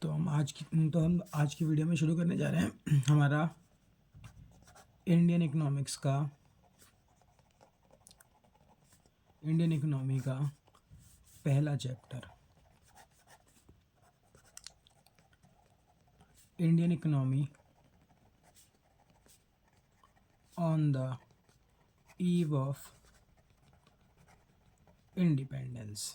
हम आज की वीडियो में शुरू करने जा रहे हैं हमारा इंडियन इकोनॉमी का पहला chapter, Indian economy on the eve of independence.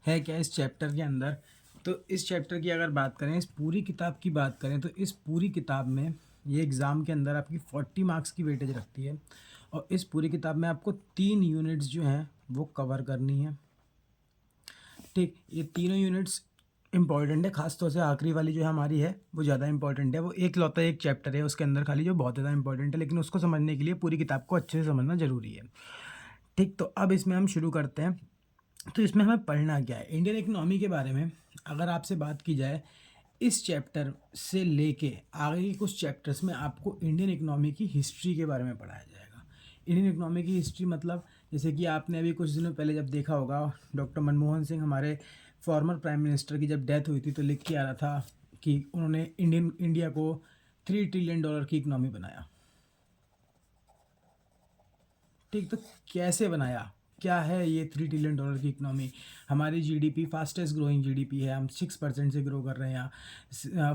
है क्या इस चैप्टर के अंदर? तो इस चैप्टर की अगर बात करें, इस पूरी किताब की बात करें, तो इस पूरी किताब में ये एग्ज़ाम के अंदर आपकी 40 मार्क्स की वेटेज रखती है और इस पूरी किताब में आपको 3 यूनिट्स जो हैं वो कवर करनी है। ठीक, ये तीनों यूनिट्स इंपॉर्टेंट है, खासतौर से आखिरी वाली जो हमारी है वो ज़्यादा इंपॉर्टेंट है। वो एक लौता एक चैप्टर है उसके अंदर खाली जो बहुत ज़्यादा इंपॉर्टेंट है, लेकिन उसको समझने के लिए पूरी किताब को अच्छे से समझना ज़रूरी है। ठीक, तो अब इसमें हम शुरू करते हैं। तो इसमें हमें पढ़ना क्या है इंडियन इकोनॉमी के बारे में? अगर आपसे बात की जाए, इस चैप्टर से लेके आगे के कुछ चैप्टर्स में आपको इंडियन इकोनॉमी की हिस्ट्री के बारे में पढ़ाया जाएगा। इंडियन इकोनॉमी की हिस्ट्री मतलब जैसे कि आपने अभी कुछ दिनों पहले जब देखा होगा, डॉक्टर मनमोहन सिंह हमारे फॉर्मर प्राइम मिनिस्टर की जब डेथ हुई थी तो लिख के आ रहा था कि उन्होंने इंडिया को $3 ट्रिलियन की इकोनॉमी बनाया। ठीक, तो कैसे बनाया, क्या है ये $3 ट्रिलियन की इकोनॉमी? हमारी जीडीपी फास्टेस्ट ग्रोइंग जीडीपी है, हम 6% से ग्रो कर रहे हैं,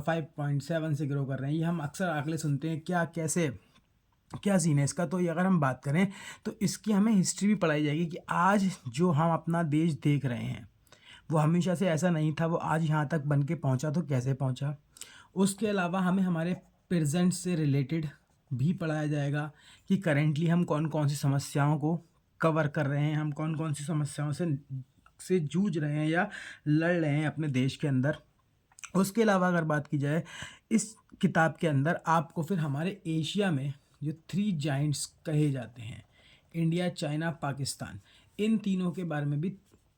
5.7 से ग्रो कर रहे हैं। ये हम अक्सर आंकड़े सुनते हैं, क्या कैसे क्या सीन है इसका? तो ये अगर हम बात करें तो इसकी हमें हिस्ट्री भी पढ़ाई जाएगी कि आज जो हम अपना देश देख रहे हैं वो हमेशा से ऐसा नहीं था, वो आज यहाँ तक बन के पहुँचा तो कैसे पहुँचा। उसके अलावा हमें हमारे प्रेजेंट से रिलेटेड भी पढ़ाया जाएगा कि करेंटली हम कौन कौन सी समस्याओं को कवर कर रहे हैं, हम कौन कौन सी समस्याओं से जूझ रहे हैं या लड़ रहे हैं अपने देश के अंदर। उसके अलावा अगर बात की जाए, इस किताब के अंदर आपको फिर हमारे एशिया में जो 3 जाइंट्स कहे जाते हैं, इंडिया, चाइना, पाकिस्तान, इन तीनों के बारे में भी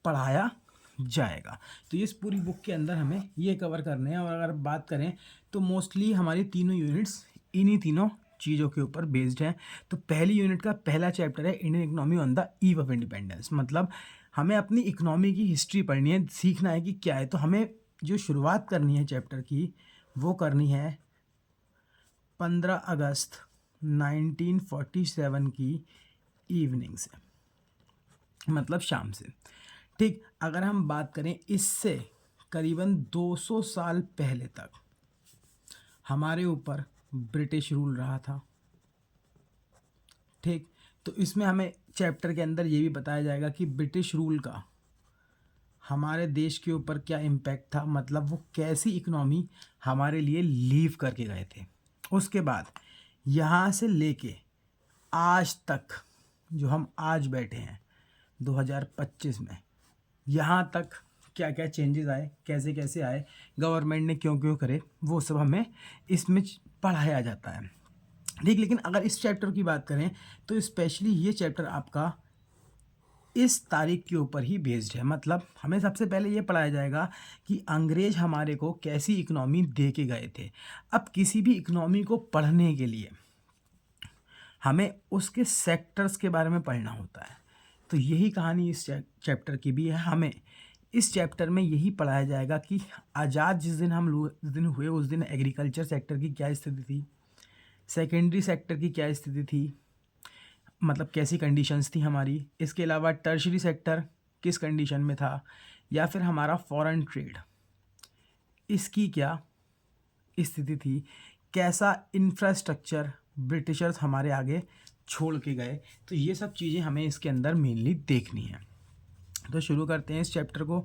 पढ़ाया जाएगा। तो इस पूरी बुक के अंदर हमें ये कवर करने हैं। और अगर बात करें तो मोस्टली हमारी तीनों यूनिट्स इन्हीं तीनों चीज़ों के ऊपर बेस्ड हैं। तो पहली यूनिट का पहला चैप्टर है Indian economy on the eve of independence. मतलब हमें अपनी इकोनॉमी की हिस्ट्री पढ़नी है, सीखना है कि क्या है। तो हमें जो शुरुआत करनी है चैप्टर की वो करनी है 15 अगस्त 1947 की इवनिंग से, मतलब शाम से। ठीक, अगर हम बात करें इससे करीबन 200 साल पहले तक हमारे ऊपर ब्रिटिश रूल रहा था। ठीक, तो इसमें हमें चैप्टर के अंदर ये भी बताया जाएगा कि ब्रिटिश रूल का हमारे देश के ऊपर क्या इम्पैक्ट था, मतलब वो कैसी इकोनॉमी हमारे लिए लीव करके गए थे। उसके बाद यहाँ से लेके आज तक जो हम आज बैठे हैं 2025 में, यहाँ तक क्या क्या चेंजेस आए, कैसे कैसे आए, गवर्नमेंट ने क्यों क्यों करे, वो सब हमें इसमें पढ़ाया जाता है। ठीक, लेकिन अगर इस चैप्टर की बात करें तो स्पेशली ये चैप्टर आपका इस तारीख के ऊपर ही बेस्ड है। मतलब हमें सबसे पहले ये पढ़ाया जाएगा कि अंग्रेज हमारे को कैसी इकोनॉमी दे के गए थे। अब किसी भी इकोनॉमी को पढ़ने के लिए हमें उसके सेक्टर्स के बारे में पढ़ना होता है। तो यही कहानी इस चैप्टर की भी है। हमें इस चैप्टर में यही पढ़ाया जाएगा कि आज़ाद जिस दिन हुए उस दिन एग्रीकल्चर सेक्टर की क्या स्थिति थी, सेकेंडरी सेक्टर की क्या स्थिति थी, मतलब कैसी कंडीशंस थी हमारी। इसके अलावा टर्शरी सेक्टर किस कंडीशन में था, या फिर हमारा फॉरेन ट्रेड इसकी क्या स्थिति थी, कैसा इंफ्रास्ट्रक्चर ब्रिटिशर्स हमारे आगे छोड़ के गए। तो ये सब चीज़ें हमें इसके अंदर मेनली देखनी है। तो शुरू करते हैं इस चैप्टर को।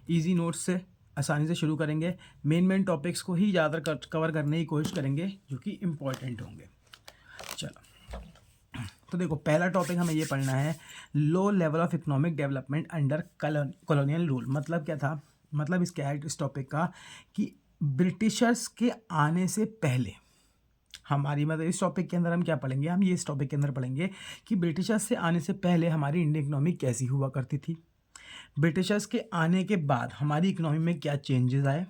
इजी नोट्स से आसानी से शुरू करेंगे, मेन टॉपिक्स को ही ज़्यादा कवर करने की कोशिश करेंगे जो कि इम्पॉर्टेंट होंगे। चलो, तो देखो पहला टॉपिक हमें ये पढ़ना है, लो level of economic development under colonial rule. मतलब क्या था, मतलब इसका है इस टॉपिक का कि ब्रिटिशर्स के आने से पहले हमारी, मतलब इस टॉपिक के अंदर हम क्या पढ़ेंगे, हम ये इस टॉपिक के अंदर पढ़ेंगे कि ब्रिटिशर्स से आने से पहले हमारी इंडियन इकोनॉमी कैसी हुआ करती थी, ब्रिटिशर्स के आने के बाद हमारी इकोनॉमी में क्या चेंजेस आए।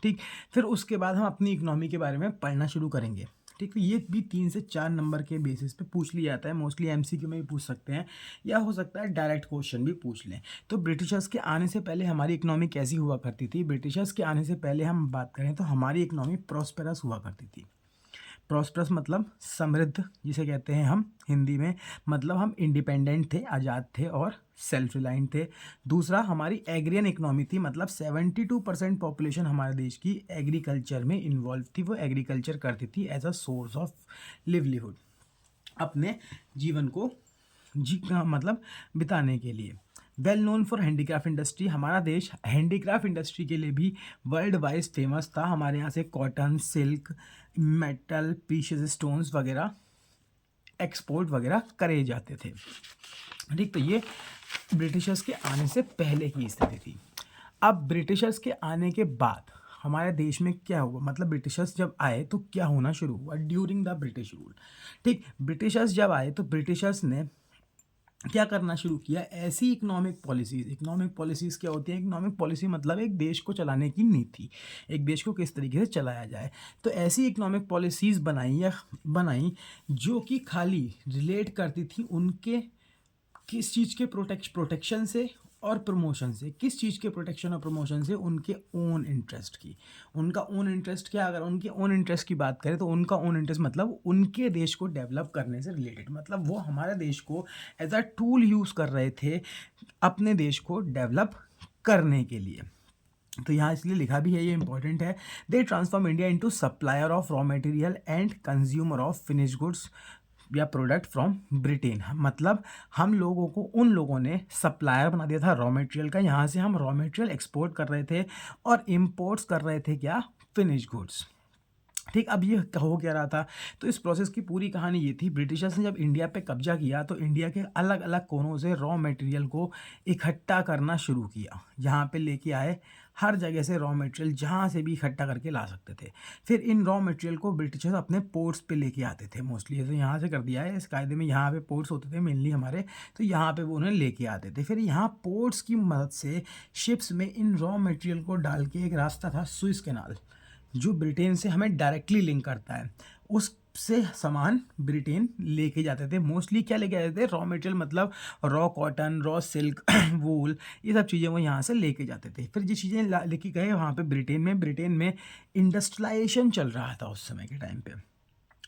ठीक, फिर उसके बाद हम अपनी इकोनॉमी के बारे में पढ़ना शुरू करेंगे। ठीक है, ये भी 3 से 4 नंबर के बेसिस पे पूछ लिया जाता है, मोस्टली एमसीक्यू में भी पूछ सकते हैं या हो सकता है डायरेक्ट क्वेश्चन भी पूछ लें। तो ब्रिटिशर्स के आने से पहले हमारी इकोनॉमी कैसी हुआ करती थी? ब्रिटिशर्स के आने से पहले हम बात करें तो हमारी इकोनॉमी प्रॉस्पेरस हुआ करती थी। प्रॉस्पेरस मतलब समृद्ध, जिसे कहते हैं हम हिंदी में, मतलब हम इंडिपेंडेंट थे, आज़ाद थे और सेल्फ रिलायंट थे। दूसरा, हमारी एग्रियन इकोनॉमी थी, मतलब 72% पॉपुलेशन हमारे देश की एग्रीकल्चर में इन्वॉल्व थी, वो एग्रीकल्चर करती थी as a source of livelihood, अपने जीवन को मतलब बिताने के लिए। Well known for handicraft industry, हमारा देश हैंडीक्राफ्ट इंडस्ट्री के लिए भी वर्ल्ड वाइज फेमस था। हमारे यहाँ से cotton, silk, metal, precious stones वगैरह एक्सपोर्ट वगैरह करे जाते थे। ठीक, तो ये ब्रिटिशर्स के आने से पहले की स्थिति थी। अब ब्रिटिशर्स के आने के बाद हमारे देश में क्या हुआ, मतलब ब्रिटिशर्स जब आए तो क्या होना शुरू हुआ ड्यूरिंग द ब्रिटिश रूल। ठीक, ब्रिटिशर्स जब आए तो ब्रिटिशर्स ने क्या करना शुरू किया, ऐसी इकोनॉमिक पॉलिसीज़ क्या होती है? इकोनॉमिक पॉलिसी मतलब एक देश को चलाने की नीति, एक देश को किस तरीके से चलाया जाए। तो ऐसी इकोनॉमिक पॉलिसीज़ बनाई जो कि खाली रिलेट करती थी उनके किस चीज़ के प्रोटेक्शन से और प्रमोशन से, किस चीज़ के प्रोटेक्शन और प्रमोशन से? उनके ओन इंटरेस्ट की। उनका ओन इंटरेस्ट क्या? अगर उनके ओन इंटरेस्ट की बात करें तो उनका ओन इंटरेस्ट मतलब उनके देश को डेवलप करने से रिलेटेड, मतलब वो हमारे देश को एज अ टूल यूज़ कर रहे थे अपने देश को डेवलप करने के लिए। तो यहाँ इसलिए लिखा भी है, ये इंपॉर्टेंट है, they transform India into supplier of raw material and consumer of finish goods या प्रोडक्ट फ्रॉम ब्रिटेन। मतलब हम लोगों को, उन लोगों ने सप्लायर बना दिया था रॉ मटेरियल का, यहाँ से हम रॉ मटेरियल एक्सपोर्ट कर रहे थे और इम्पोर्ट्स कर रहे थे क्या? Finish goods. ठीक, अब ये हो क्या रहा था? तो इस प्रोसेस की पूरी कहानी ये थी, ब्रिटिशर्स ने जब इंडिया पे कब्जा किया तो इंडिया के अलग अलग कोनों से रॉ मटेरियल को इकट्ठा करना शुरू किया, यहाँ पे लेके आए हर जगह से रॉ मटेरियल, जहाँ से भी इकट्ठा करके ला सकते थे। फिर इन रॉ मटेरियल को ब्रिटिशर्स अपने पोर्ट्स पे लेके आते थे, मोस्टली ऐसे यहाँ से कर दिया है इस कायदे में, यहाँ पे पोर्ट्स होते थे मेनली हमारे, तो यहाँ पे वो उन्हें लेके आते थे। फिर यहाँ पोर्ट्स की मदद से शिप्स में इन रॉ मटेरियल को डाल के, एक रास्ता था सुएज कैनाल जो ब्रिटेन से हमें डायरेक्टली लिंक करता है, उससे सामान ब्रिटेन लेके जाते थे। मोस्टली क्या लेके जाते थे? रॉ मटेरियल, मतलब रॉ कॉटन, रॉ सिल्क, वूल, ये सब चीज़ें वो यहाँ से लेके जाते थे। फिर ये चीज़ें लेके गए वहाँ पे ब्रिटेन में इंडस्ट्रियलाइजेशन चल रहा था उस समय के टाइम पे,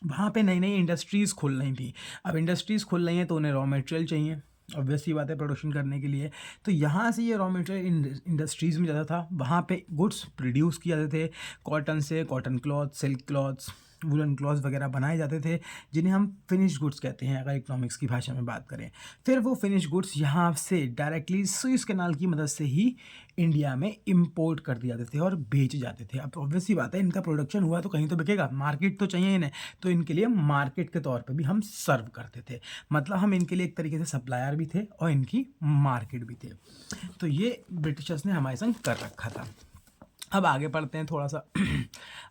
वहाँ पे नई नई इंडस्ट्रीज़ खुल रही थी। अब इंडस्ट्रीज़ खुल रही हैं तो उन्हें रॉ मटेरियल चाहिए, ऑब्वियस सी बात है, प्रोडक्शन करने के लिए। तो यहाँ से ये रॉ मटेरियल इंडस्ट्रीज़ में ज़्यादा था, वहाँ पे गुड्स प्रोड्यूस किए जाते थे, कॉटन से cotton cloth, silk clothes, woollen clothes वगैरह बनाए जाते थे, जिन्हें हम फिनिश गुड्स कहते हैं अगर इकोनॉमिक्स की भाषा में बात करें। फिर वो फिनिश गुड्स यहाँ से डायरेक्टली सुएज कैनाल की मदद से ही इंडिया में इंपोर्ट कर दिए जाते थे और बेचे जाते थे। अब ऑब्वियस सी बात है, इनका प्रोडक्शन हुआ तो कहीं तो बिकेगा, मार्केट तो चाहिए इन्हें, तो इनके लिए मार्केट के तौर पे भी हम सर्व करते थे, मतलब हम इनके लिए एक तरीके से सप्लायर भी थे और इनकी मार्केट भी थे। तो ये ब्रिटिशर्स ने हमारे संग कर रखा था। अब आगे पढ़ते हैं थोड़ा सा।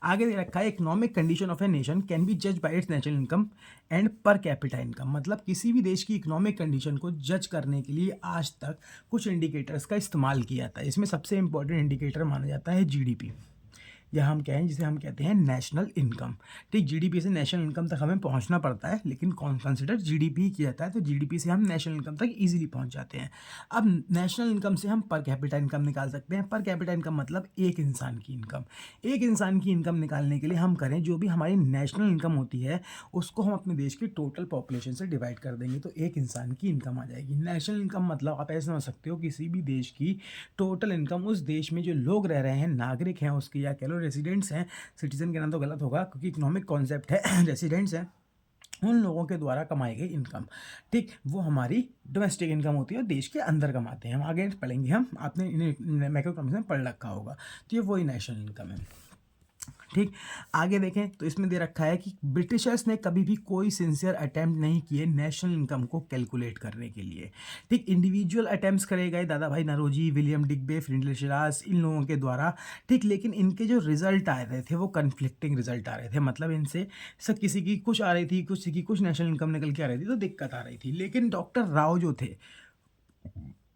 आगे दे रखा है, economic condition of a nation can be जज by its national income and per capita income. मतलब किसी भी देश की इकोनॉमिक कंडीशन को जज करने के लिए आज तक कुछ इंडिकेटर्स का इस्तेमाल किया जाता है। इसमें सबसे इंपॉर्टेंट इंडिकेटर माना जाता है जीडीपी, या हम कहें जिसे हम कहते हैं नेशनल इनकम। ठीक, जीडीपी से नेशनल इनकम तक हमें पहुंचना पड़ता है, लेकिन कंसिडर जीडीपी ही किया जाता है, तो जीडीपी से हम नेशनल इनकम तक इजीली पहुंच जाते हैं। अब नेशनल इनकम से हम पर कैपिटा इनकम निकाल सकते हैं। पर कैपिटा इनकम मतलब एक इंसान की इनकम। एक इंसान की इनकम निकालने के लिए हम करें, जो भी हमारी नेशनल इनकम होती है उसको हम अपने देश की टोटल पॉपुलेशन से डिवाइड कर देंगे तो एक इंसान की इनकम आ जाएगी। नेशनल इनकम मतलब आप ऐसे समझ सकते हो, किसी भी देश की टोटल इनकम, उस देश में जो लोग रह रहे हैं, नागरिक हैं उसके, या कह लो रेसिडेंट्स हैं, सिटीजन कहना तो गलत होगा क्योंकि इकोनॉमिक कॉन्सेप्ट है, रेसिडेंट्स हैं, उन लोगों के द्वारा कमाई गई इनकम। ठीक, वो हमारी डोमेस्टिक इनकम होती है और देश के अंदर कमाते हैं। हम आगे पढ़ेंगे, हम आपने इन्हें मैक्रो इकोनॉमिक्स में पढ़ रखा होगा, तो ये वही नेशनल इनकम है। ठीक, आगे देखें तो इसमें दे रखा है कि ब्रिटिशर्स ने कभी भी कोई सिंसियर अटैम्प्ट नहीं किए नेशनल इनकम को कैलकुलेट करने के लिए। ठीक, इंडिविजुअल अटैम्प्ट्स करे गए, दादा भाई नौरोजी, विलियम डिग्बे, फ्रिंडले शिराज, इन लोगों के द्वारा। ठीक, लेकिन इनके जो रिजल्ट आ रहे थे वो कन्फ्लिक्टिंग रिजल्ट आ रहे थे, मतलब इनसे सब किसी की कुछ आ रही थी, कुछ की कुछ नेशनल इनकम निकल के आ रही थी, तो दिक्कत आ रही थी। लेकिन डॉक्टर राव जो थे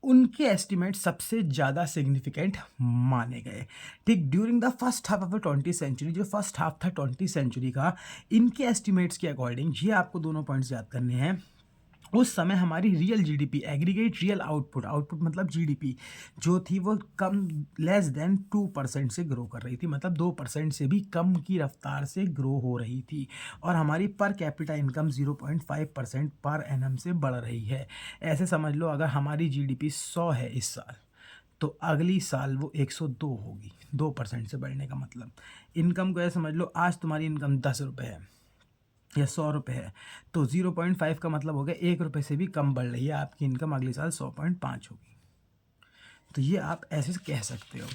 उनके एस्टिमेट सबसे ज़्यादा सिग्निफिकेंट माने गए। ठीक, during the first half of the 20th century, जो फर्स्ट हाफ था 20th सेंचुरी का, इनके एस्टिमेट्स के अकॉर्डिंग, ये आपको दोनों पॉइंट्स याद करने हैं, उस समय हमारी real GDP, aggregate real output, output मतलब जीडीपी जो थी वो कम, लेस देन 2% से ग्रो कर रही थी, मतलब 2% से भी कम की रफ्तार से ग्रो हो रही थी। और हमारी पर कैपिटा इनकम 0.5% पर एनम से बढ़ रही है। ऐसे समझ लो, अगर हमारी जीडीपी 100 है इस साल, तो अगली साल वो 102 होगी। 2% से बढ़ने का मतलब, इनकम को ऐसे समझ लो, आज तुम्हारी इनकम 10 रुपये है या 100 रुपये है, तो 0.5 का मतलब हो गया 1 रुपये से भी कम बढ़ रही है आपकी इनकम, अगले साल 100.5 होगी। तो ये आप ऐसे कह सकते हो।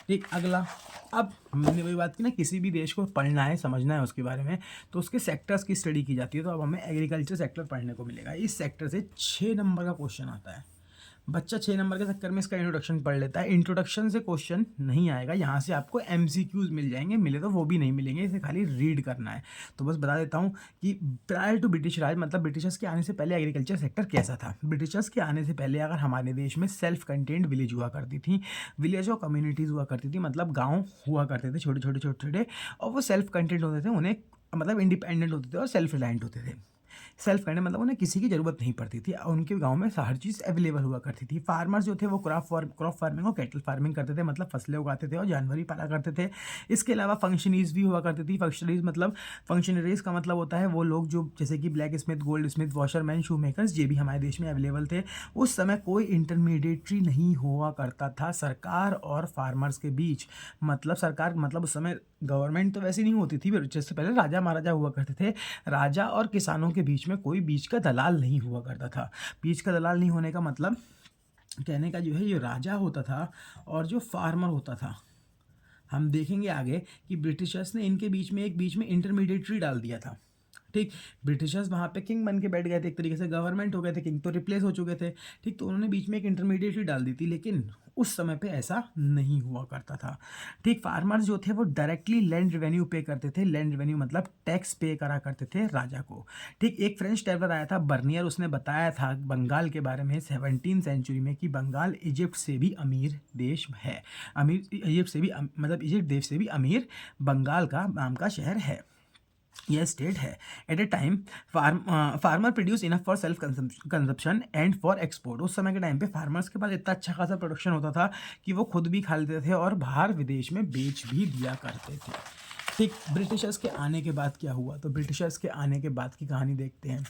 एक अगला, अब हमने वही बात की ना, किसी भी देश को पढ़ना है, समझना है उसके बारे में, तो उसके सेक्टर्स की स्टडी की जाती है। तो अब हमें एग्रीकल्चर सेक्टर पढ़ने को मिलेगा। इस सेक्टर से 6 नंबर का क्वेश्चन आता है। बच्चा 6 नंबर के चक्कर में इसका इंट्रोडक्शन पढ़ लेता है। इंट्रोडक्शन से क्वेश्चन नहीं आएगा, यहाँ से आपको एमसीक्यूज मिल जाएंगे, मिले तो वो भी नहीं मिलेंगे, इसे खाली रीड करना है। तो बस बता देता हूँ कि प्रायर टू ब्रिटिश राज, मतलब ब्रिटिशर्स के आने से पहले एग्रीकल्चर सेक्टर कैसा था। ब्रिटिशर्स के आने से पहले अगर हमारे देश में सेल्फ कंटेन्ड विलेज हुआ करती थी, विलेज और कम्युनिटीज़ हुआ करती थी, मतलब गाँव हुआ करते थे छोटे छोटे छोटे छोटे, और वो सेल्फ कंटेन्ड होते थे, उन्हें मतलब इंडिपेंडेंट होते थे और सेल्फ रिलायंट होते थे। सेल्फ करने मतलब उन्हें किसी की ज़रूरत नहीं पड़ती थी, उनके गांव में हर चीज़ अवेलेबल हुआ करती थी। फार्मर्स जो थे वो क्रॉप फार्मिंग और कैटल फार्मिंग करते थे, मतलब फसलें उगाते थे और जानवर भी पाला करते थे। इसके अलावा फंक्शनरीज भी हुआ करती थी। फंक्शनरीज का मतलब होता है वो लोग जो, जैसे कि blacksmith, goldsmith, washerman, shoe makers, ये भी हमारे देश में अवेलेबल थे। उस समय कोई इंटरमीडिएटरी नहीं हुआ करता था सरकार और फार्मर्स के बीच। मतलब सरकार, मतलब उस समय गवर्नमेंट तो वैसी नहीं होती थी, जैसे पहले राजा महाराजा हुआ करते थे। राजा और किसानों के बीच में कोई बीच का दलाल नहीं हुआ करता था। बीच का दलाल नहीं होने का मतलब, कहने का जो है, ये राजा होता था और जो फार्मर होता था। हम देखेंगे आगे कि ब्रिटिशर्स ने इनके बीच में एक बीच में इंटरमीडिएटरी डाल दिया था। ठीक, ब्रिटिशर्स वहाँ पे किंग बन के बैठ गए थे, एक तरीके से गवर्नमेंट हो गए थे, किंग तो रिप्लेस हो चुके थे। ठीक, तो उन्होंने बीच में एक इंटरमीडिएटरी डाल दी थी, लेकिन उस समय पे ऐसा नहीं हुआ करता था। ठीक, फार्मर्स जो थे वो डायरेक्टली लैंड रेवेन्यू पे करते थे। लैंड रेवेन्यू मतलब टैक्स पे करा करते थे राजा को। ठीक, एक फ्रेंच ट्रैवलर आया था बर्नियर, उसने बताया था बंगाल के बारे में 17th सेंचुरी में कि बंगाल इजिप्ट से भी अमीर देश है। अमीर इजिप्ट से भी, मतलब इजिप्ट देश से भी अमीर बंगाल का नाम का शहर है, यह स्टेट है। At a time farmer produce enough for self consumption and for export. उस समय के टाइम पे फार्मर्स के पास इतना अच्छा खासा प्रोडक्शन होता था कि वो खुद भी खा लेते थे और बाहर विदेश में बेच भी दिया करते थे। ठीक, ब्रिटिशर्स के आने के बाद क्या हुआ, तो ब्रिटिशर्स के आने के बाद की कहानी देखते हैं।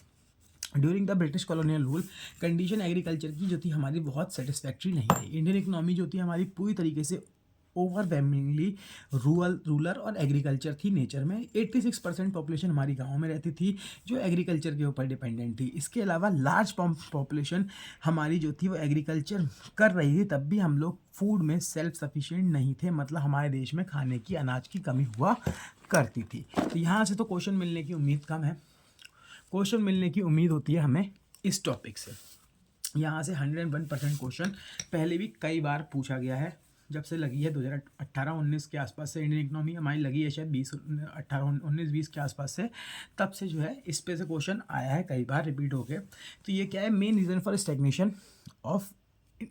During the British colonial rule, condition agriculture की जो थी हमारी बहुत सेटिस्फैक्ट्री नहीं रही। इंडियन इकोनॉमी जो थी हमारी पूरी तरीके से ओवरवेलमिंगली रूरल और एग्रीकल्चर थी नेचर में। 86% पॉपुलेशन हमारी गाँव में रहती थी जो एग्रीकल्चर के ऊपर डिपेंडेंट थी। इसके अलावा लार्ज पॉपुलेशन हमारी जो थी वो एग्रीकल्चर कर रही थी, तब भी हम लोग फूड में सेल्फ सफिशिएंट नहीं थे, मतलब हमारे देश में खाने की, अनाज की कमी हुआ करती थी। तो यहाँ से तो क्वेश्चन मिलने की उम्मीद कम है। क्वेश्चन मिलने की उम्मीद होती है हमें इस टॉपिक से। यहाँ से 101% क्वेश्चन पहले भी कई बार पूछा गया है, जब से लगी है 2018-19 के आसपास से इंडियन इकोनॉमी हमारी लगी है, शायद 2018-19-20 के आसपास से, तब से जो है इस पे से क्वेश्चन आया है कई बार रिपीट होके। तो ये क्या है, main reason for stagnation of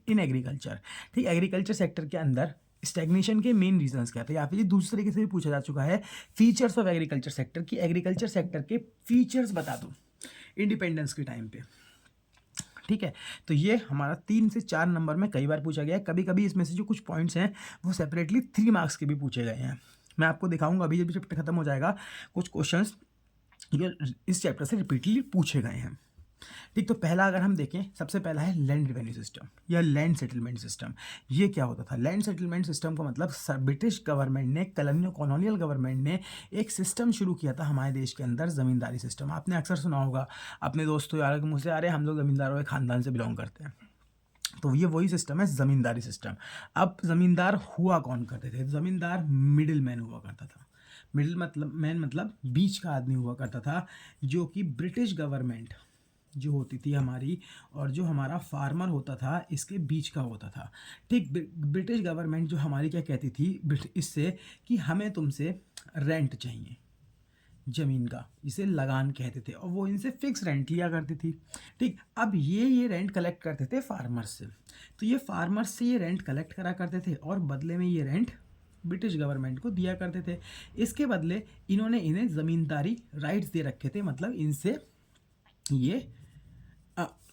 in agriculture. ठीक, एग्रीकल्चर सेक्टर के अंदर स्टैग्नेशन के मेन रीजंस क्या थे, या फिर दूसरे तरीके से भी पूछा जा चुका है, फीचर्स ऑफ एग्रीकल्चर सेक्टर की, एग्रीकल्चर सेक्टर के फीचर्स बता दो इंडिपेंडेंस के टाइम पे। ठीक है, तो ये हमारा 3 से 4 नंबर में कई बार पूछा गया है। कभी कभी इसमें से जो कुछ पॉइंट्स हैं वो सेपरेटली 3 मार्क्स के भी पूछे गए हैं। मैं आपको दिखाऊंगा अभी जब चैप्टर खत्म हो जाएगा कुछ क्वेश्चंस जो इस चैप्टर से रिपीटली पूछे गए हैं। ठीक, तो पहला अगर हम देखें, सबसे पहला है लैंड रेवेन्यू सिस्टम या लैंड सेटलमेंट सिस्टम। ये क्या होता था? लैंड सेटलमेंट सिस्टम का मतलब ब्रिटिश गवर्नमेंट ने, कॉलोनियल गवर्नमेंट ने एक सिस्टम शुरू किया था हमारे देश के अंदर, ज़मींदारी सिस्टम। आपने अक्सर सुना होगा अपने दोस्तों यारों के मुँह से, अरे हम लोग ज़मींदारों के ख़ानदान से बिलोंग करते हैं। तो ये वही सिस्टम है, ज़मींदारी सिस्टम। अब ज़मींदार हुआ कौन करते थे? ज़मींदार मिडिल मैन हुआ करता था। मिडिल मतलब मैन मतलब बीच का आदमी हुआ करता था, जो कि ब्रिटिश गवर्नमेंट जो होती थी हमारी और जो हमारा फार्मर होता था इसके बीच का होता था। ठीक, ब्रिटिश गवर्नमेंट जो हमारी क्या कहती थी इससे कि हमें तुमसे रेंट चाहिए, ज़मीन का, इसे लगान कहते थे, और वो इनसे फिक्स रेंट लिया करती थी। ठीक, अब ये रेंट कलेक्ट करते थे फार्मर्स से। तो ये फार्मर्स से ये रेंट कलेक्ट करा करते थे और बदले में ये रेंट ब्रिटिश गवर्नमेंट को दिया करते थे। इसके बदले इन्होंने इन्हें ज़मींदारी राइट्स दे रखे थे, मतलब इनसे ये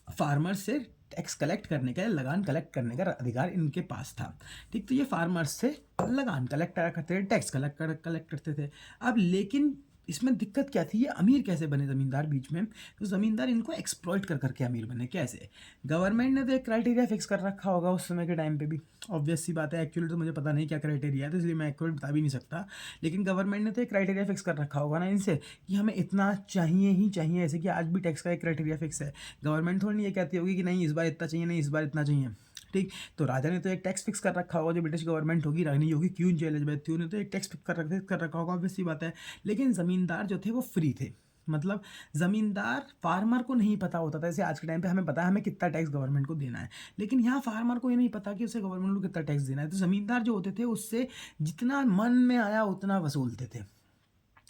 फार्मर्स से टैक्स कलेक्ट करने का, लगान कलेक्ट करने का अधिकार इनके पास था। ठीक, तो ये फार्मर्स से लगान कलेक्ट करा करते थे, टैक्स कलेक्ट करते थे। अब लेकिन इसमें दिक्कत क्या थी, ये अमीर कैसे बने ज़मींदार बीच में? तो ज़मींदार इनको एक्सप्लॉइट कर करके अमीर बने। कैसे? गवर्नमेंट ने तो एक क्राइटेरिया फिक्स कर रखा होगा उस समय के टाइम पे भी, ऑब्वियस सी बात है। एक्चुअली तो मुझे पता नहीं क्या क्राइटेरिया है, तो इसलिए मैं एक्यूरेट बता भी नहीं सकता, लेकिन गवर्नमेंट ने तो एक क्राइटेरिया फिक्स कर रखा होगा ना इनसे कि हमें इतना चाहिए ही चाहिए। ऐसे कि आज भी टैक्स का एक क्राइटेरिया फिक्स है, गवर्नमेंट थोड़ी नहीं ये कहती होगी कि नहीं इस बार इतना चाहिए, नहीं इस बार इतना चाहिए। ठीक, तो राजा ने तो एक टैक्स फिक्स कर रखा होगा, जो ब्रिटिश गवर्नमेंट होगी, रानी होगी, क्वीन एलिजाबेथ थी, उन्होंने तो एक टैक्स फिक्स कर रखा होगा, ऑब्वियस सी बात है। लेकिन ज़मींदार जो थे वो फ्री थे, मतलब ज़मींदार फार्मर को नहीं पता होता था। जैसे आज के टाइम पे हमें पता है हमें कितना टैक्स गवर्नमेंट को देना है, लेकिन यहाँ फार्मर को ये नहीं पता कि उसे गवर्नमेंट को कितना टैक्स देना है। तो ज़मींदार जो होते थे उससे जितना मन में आया उतना वसूलते थे।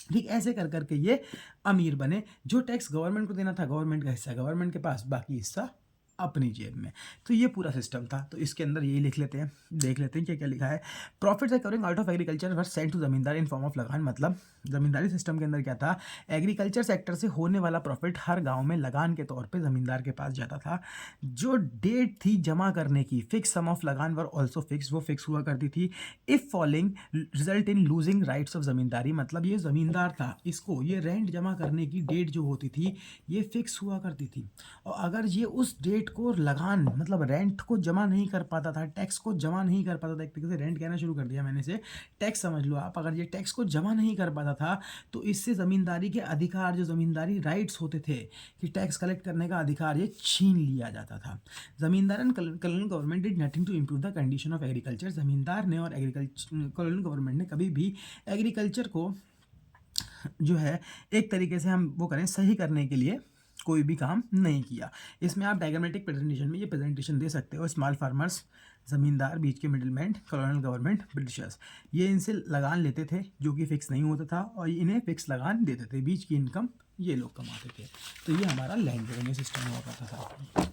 ठीक, ऐसे कर करके ये अमीर बने। जो टैक्स गवर्नमेंट को देना था, गवर्नमेंट का हिस्सा गवर्नमेंट के पास, बाकी हिस्सा अपनी जेब में। तो ये पूरा सिस्टम था। तो इसके अंदर यही लिख लेते हैं, देख लेते हैं क्या क्या लिखा है। Profits are covering out of agriculture were sent to zamindar in form of लगान। मतलब जमींदारी सिस्टम के अंदर क्या था, एग्रीकल्चर सेक्टर से होने वाला प्रॉफिट हर गांव में लगान के तौर पे जमींदार के पास जाता था। जो डेट थी जमा करने की, फिक्स सम ऑफ लगान वर ऑल्सो फिक्स, वो फिक्स हुआ करती थी। If falling result in losing rights of जमींदारी, मतलब ये जमींदार था, इसको ये रेंट जमा करने की डेट जो होती थी ये फिक्स हुआ करती थी। और अगर ये उस डेट को लगान मतलब रेंट को जमा नहीं कर पाता था, टैक्स को जमा नहीं कर पाता था, एक तरीके से रेंट कहना शुरू कर दिया मैंने से, टैक्स समझ लो आप, अगर ये टैक्स को जमा नहीं कर पाता था तो इससे ज़मींदारी के अधिकार, जो ज़मींदारी राइट्स होते थे कि टैक्स कलेक्ट करने का अधिकार, ये छीन लिया जाता था। Zamindar and colonial government did nothing to improve the condition of agriculture. ज़मींदार ने और कॉलोनियल गवर्नमेंट ने कभी भी एग्रीकल्चर को जो है एक तरीके से हम वो करें सही करने के लिए कोई भी काम नहीं किया। इसमें आप डायग्रामेटिक प्रेजेंटेशन में ये प्रेजेंटेशन दे सकते हो। स्मॉल फार्मर्स, ज़मींदार, बीच के मिडिलमैन, कॉलोनियल गवर्नमेंट, ब्रिटिशर्स, ये इनसे लगान लेते थे जो कि फिक्स नहीं होता था, और इन्हें फिक्स लगान देते थे। बीच की इनकम ये लोग कमाते थे। तो ये हमारा लैंड रेवेन्यू सिस्टम हुआ करता था।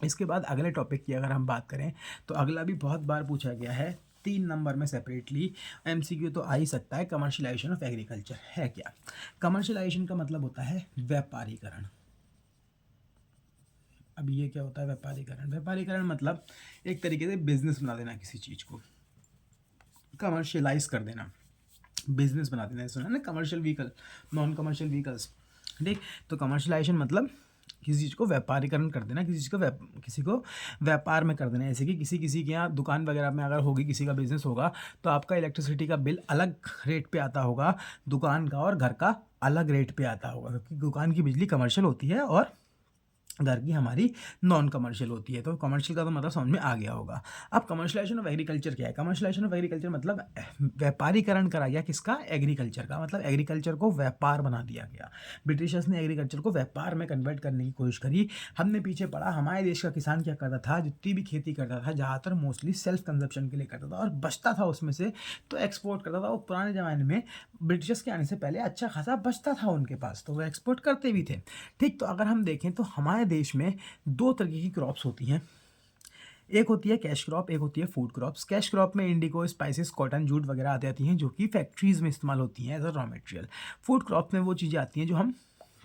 इसके बाद अगले टॉपिक की अगर हम बात करें तो अगला भी बहुत बार पूछा गया है, 3 नंबर में सेपरेटली एमसीक्यू तो आ ही सकता है। कमर्शियलाइजेशन ऑफ एग्रीकल्चर है क्या? कमर्शियलाइजेशन का मतलब होता है व्यापारीकरण। अब ये क्या होता है व्यापारीकरण? व्यापारीकरण मतलब एक तरीके से बिजनेस बना देना, किसी चीज़ को कमर्शियलाइज कर देना, बिजनेस बना देना। सुना ना, commercial vehicle, non commercial vehicles. ठीक, तो कमर्शियलाइजेशन मतलब किसी चीज़ को व्यापारीकरण कर देना, किसी को व्यापार में कर देना। जैसे कि किसी के यहाँ दुकान वगैरह में अगर होगी, किसी का बिजनेस होगा, तो आपका इलेक्ट्रिसिटी का बिल अलग रेट पे आता होगा, दुकान का और घर का अलग रेट पे आता होगा, क्योंकि दुकान की बिजली कमर्शियल होती है और घर की हमारी नॉन कमर्शियल होती है। तो कमर्शियल का तो मतलब समझ में आ गया होगा। अब कमर्शियलाइजेशन ऑफ एग्रीकल्चर क्या है? कमर्शियलाइजेशन ऑफ एग्रीकल्चर मतलब व्यापारीकरण करा गया किसका? एग्रीकल्चर का। मतलब एग्रीकल्चर को व्यापार बना दिया गया। ब्रिटिशर्स ने एग्रीकल्चर को व्यापार में कन्वर्ट करने की कोशिश करी। हमने पीछे पढ़ा, हमारे देश का किसान क्या करता था, जितनी भी खेती करता था ज़्यादातर मोस्टली सेल्फ कंजप्शन के लिए करता था, और बचता था उसमें से तो एक्सपोर्ट करता था। वो पुराने ज़माने में ब्रिटिशर्स के आने से पहले अच्छा खासा बचता था उनके पास, तो वो एक्सपोर्ट करते भी थे। ठीक, तो अगर हम देखें तो हमारे देश में 2 तरीके की क्रॉप्स होती हैं। एक होती है कैश क्रॉप, एक होती है फूड क्रॉप्स। कैश क्रॉप में इंडिगो, स्पाइसेस, कॉटन, जूट वगैरह आ जाती हैं, जो कि फैक्ट्रीज में इस्तेमाल होती हैं as a raw material. Food crop में वो चीज़ें आती हैं जो हम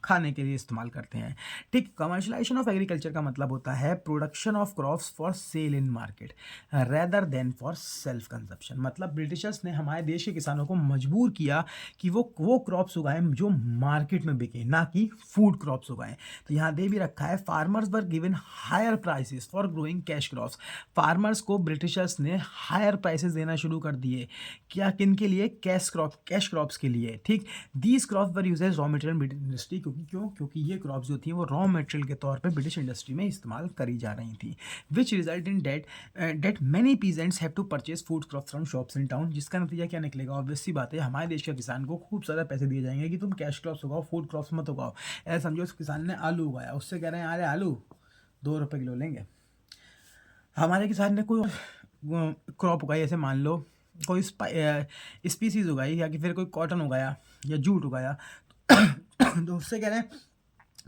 खाने के लिए इस्तेमाल करते हैं। ठीक, कमर्शियलाइजेशन ऑफ एग्रीकल्चर का मतलब होता है production of crops for sale in market rather than for self consumption. मतलब ब्रिटिशर्स ने हमारे देश के किसानों को मजबूर किया कि वो क्रॉप्स उगाएं जो मार्केट में बिके, ना कि फूड क्रॉप्स उगाएं। तो यहाँ दे भी रखा है, farmers were given higher prices for growing cash crops. Farmers को ब्रिटिशर्स ने हायर प्राइसेस देना शुरू कर दिए। क्या, किन के लिए? कैश क्रॉप्स के लिए। ठीक, these crops were use as raw material British industry. क्योंकि ये क्रॉप्स जो थी वो रॉ मटेरियल के तौर पे ब्रिटिश इंडस्ट्री में इस्तेमाल करी जा रही थी। Which result in that many peasants have to purchase food crops from shops in town. जिसका नतीजा क्या निकलेगा? ऑब्वियस सी बात है, हमारे देश के किसान को खूब सारा पैसे दिए जाएंगे कि तुम कैश क्रॉप्स उगाओ, फूड क्रॉप्स मत उगाओ। ऐसा समझो उस किसान ने आलू उगाया, उससे कह रहे हैं अरे आलू 2 रुपये किलो लेंगे। हमारे किसान ने कोई क्रॉप उगाई, ऐसे मान लो कोई स्पीसीज उगाई, या कि फिर कोई कॉटन उगाया या जूट उगाया, तो उससे कह रहे हैं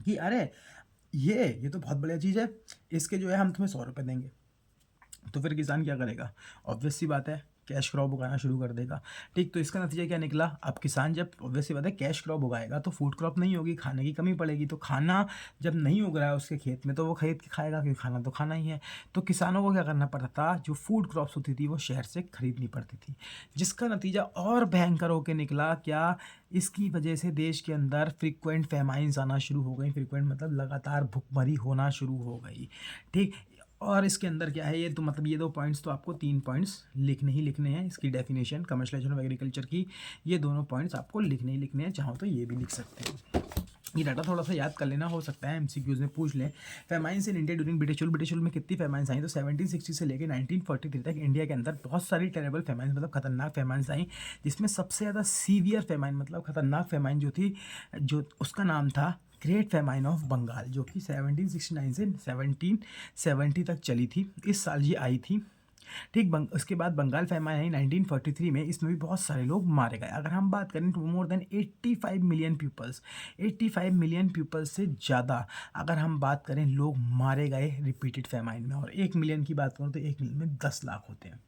कि अरे ये तो बहुत बढ़िया चीज़ है, इसके जो है हम तुम्हें 100 रुपये देंगे। तो फिर किसान क्या करेगा? ऑब्वियस सी बात है, कैश क्रॉप उगाना शुरू कर देगा। ठीक, तो इसका नतीजा क्या निकला? अब किसान जब ऑब्वियस सी बात है कैश क्रॉप उगाएगा तो फूड क्रॉप नहीं होगी, खाने की कमी पड़ेगी। तो खाना जब नहीं उग रहा है उसके खेत में तो वो खरीद के खाएगा, क्योंकि खाना तो खाना ही है। तो किसानों को क्या करना पड़ता था? जो फूड क्रॉप्स होती थी वो शहर से खरीदनी पड़ती थी, जिसका नतीजा और भयंकर होकर निकला। क्या? इसकी वजह से देश के अंदर फ्रीक्वेंट फेमाइन्स आना शुरू हो गई। फ्रीक्वेंट मतलब लगातार भुखमरी होना शुरू हो गई। ठीक, और इसके अंदर क्या है, ये तो मतलब ये 2 पॉइंट्स तो आपको 3 पॉइंट्स लिखने ही लिखने हैं। इसकी डेफिनेशन कमर्शियलाइजेशन ऑफ एग्रीकल्चर की, ये दोनों पॉइंट्स आपको लिखने ही लिखने हैं, चाहो तो ये भी लिख सकते हो। ये डाटा थोड़ा सा याद कर लेना, हो सकता है एमसीक्यूज में पूछ लें। Famines in India during British rule में कितनी फेमाइन्स आई? तो 1760 से लेकर 1943 तक इंडिया के अंदर बहुत सारी टेरेबल फेमाइन्स मतलब खतरनाक फेमाइन्स आई, जिसमें सबसे ज़्यादा सीवियर फेमाइन मतलब खतरनाक फेमाइन जो थी, जो उसका नाम था ग्रेट फेमाइन ऑफ बंगाल, जो कि 1769 से 1770 तक चली थी। इस साल ये आई थी। ठीक, उसके बाद बंगाल फेमाइन आई 1943 में। इसमें भी बहुत सारे लोग मारे गए। अगर हम बात करें तो more than 85 million peoples, 85 million peoples से ज़्यादा अगर हम बात करें लोग मारे गए रिपीटेड फेमाइन में। और 1 मिलियन की बात करूँ तो 1 मिलियन में 10 लाख होते हैं।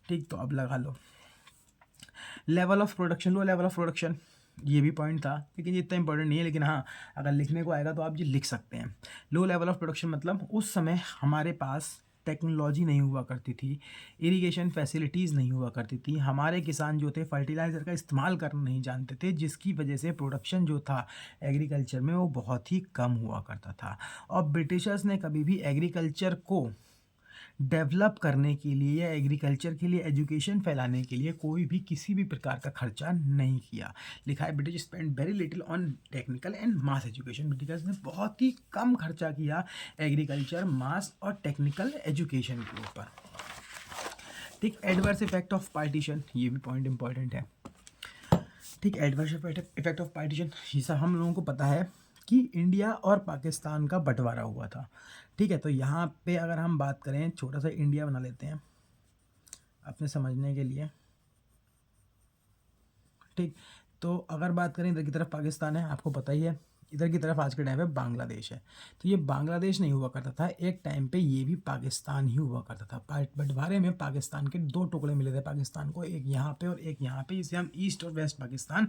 ठीक, तो अब लगा लो level of production, low level of production, ये भी पॉइंट था लेकिन ये इतना इंपॉर्टेंट नहीं है। लेकिन हाँ, अगर लिखने को आएगा तो आप ये लिख सकते हैं। लो लेवल ऑफ प्रोडक्शन मतलब उस समय हमारे पास टेक्नोलॉजी नहीं हुआ करती थी, इरिगेशन फैसिलिटीज़ नहीं हुआ करती थी, हमारे किसान जो थे फर्टिलाइज़र का इस्तेमाल करना नहीं जानते थे, जिसकी वजह से प्रोडक्शन जो था एग्रीकल्चर में वो बहुत ही कम हुआ करता था। और ब्रिटिशर्स ने कभी भी एग्रीकल्चर को डेवलप करने के लिए या एग्रीकल्चर के लिए एजुकेशन फैलाने के लिए कोई भी किसी भी प्रकार का खर्चा नहीं किया। लिखा है British spend very little on technical and mass education. Britishers ने बहुत ही कम खर्चा किया एग्रीकल्चर, मास और टेक्निकल एजुकेशन के ऊपर। ठीक, एडवर्स इफेक्ट ऑफ पार्टीशन, ये भी पॉइंट इंपॉर्टेंट है। ठीक, एडवर्स इफेक्ट ऑफ पार्टीशन, ये सब हम लोगों को पता है कि इंडिया और पाकिस्तान का बंटवारा हुआ था। ठीक है, तो यहाँ पे अगर हम बात करें, छोटा सा इंडिया बना लेते हैं अपने समझने के लिए। ठीक, तो अगर बात करें इधर की तरफ पाकिस्तान है, आपको पता ही है, इधर की तरफ आज के टाइम पे बांग्लादेश है। तो ये बांग्लादेश नहीं हुआ करता था, एक टाइम पे ये भी पाकिस्तान ही हुआ करता था। बंटवारे में पाकिस्तान के 2 टुकड़े मिले थे पाकिस्तान को, एक यहाँ पे और एक यहाँ पे, जिसे हम ईस्ट और वेस्ट पाकिस्तान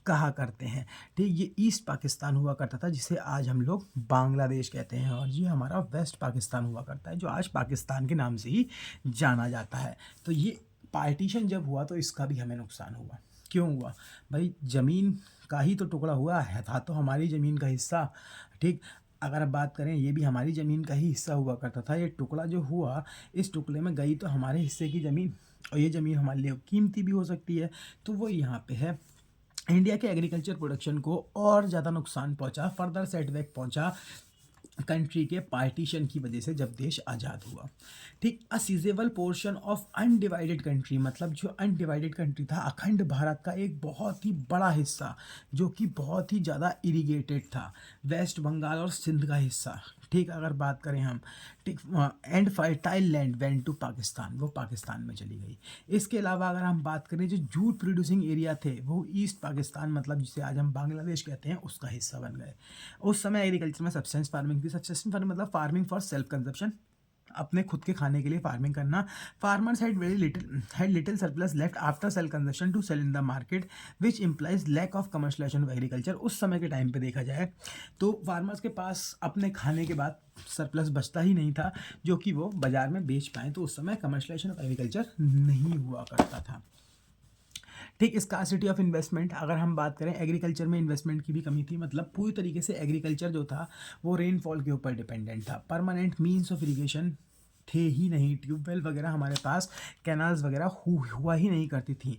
कहा करते हैं। ठीक, ये ईस्ट पाकिस्तान हुआ करता था जिसे आज हम लोग बांग्लादेश कहते हैं, और ये हमारा वेस्ट पाकिस्तान हुआ करता है जो आज पाकिस्तान के नाम से ही जाना जाता है। तो ये पार्टीशन जब हुआ तो इसका भी हमें नुकसान हुआ। क्यों हुआ? भाई ज़मीन का ही तो टुकड़ा हुआ है, था तो हमारी ज़मीन का हिस्सा। ठीक, अगर आप बात करें ये भी हमारी ज़मीन का ही हिस्सा हुआ करता था। ये टुकड़ा जो हुआ, इस टुकड़े में गई तो हमारे हिस्से की ज़मीन, और ये ज़मीन हमारे लिए कीमती भी हो सकती है। तो वो यहाँ पे है। इंडिया के एग्रीकल्चर प्रोडक्शन को और ज़्यादा नुकसान पहुँचा, फर्दर सेटबैक पहुँचा कंट्री के पार्टीशन की वजह से जब देश आज़ाद हुआ। ठीक, अ सीजेबल पोर्शन ऑफ अनडिवाइडेड कंट्री मतलब जो अनडिवाइडेड कंट्री था, अखंड भारत का एक बहुत ही बड़ा हिस्सा जो कि बहुत ही ज़्यादा इरिगेटेड था, वेस्ट बंगाल और सिंध का हिस्सा। ठीक, अगर बात करें हम, ठीक, and fertile land went to Pakistan, वो पाकिस्तान में चली गई। इसके अलावा अगर हम बात करें जो जूट प्रोड्यूसिंग एरिया थे वो ईस्ट पाकिस्तान मतलब जिसे आज हम बांग्लादेश कहते हैं उसका हिस्सा बन गए। उस समय एग्रीकल्चर में सब्सिस्टेंस फार्मिंग थी। सब्सिस्टेंस फार्मिंग मतलब फार्मिंग फॉर सेल्फ कंजप्शन, अपने खुद के खाने के लिए फार्मिंग करना। Farmers had little surplus left after self consumption to sell in the market which implies lack of commercialization of agriculture. उस समय के टाइम पे देखा जाए तो फार्मर्स के पास अपने खाने के बाद सरप्लस बचता ही नहीं था जो कि वो बाजार में बेच पाएँ। तो उस समय कमर्शलाइजेशन ऑफ एग्रीकल्चर नहीं हुआ करता था। ठीक, स्कार्सिटी ऑफ इन्वेस्टमेंट, अगर हम बात करें एग्रीकल्चर में इन्वेस्टमेंट की भी कमी थी। मतलब पूरी तरीके से एग्रीकल्चर जो था वो रेनफॉल के ऊपर डिपेंडेंट था। परमानेंट मीन्स ऑफ इरिगेशन थे ही नहीं, ट्यूबवेल वगैरह हमारे पास, कैनाल्स वगैरह हुआ ही नहीं करती थी।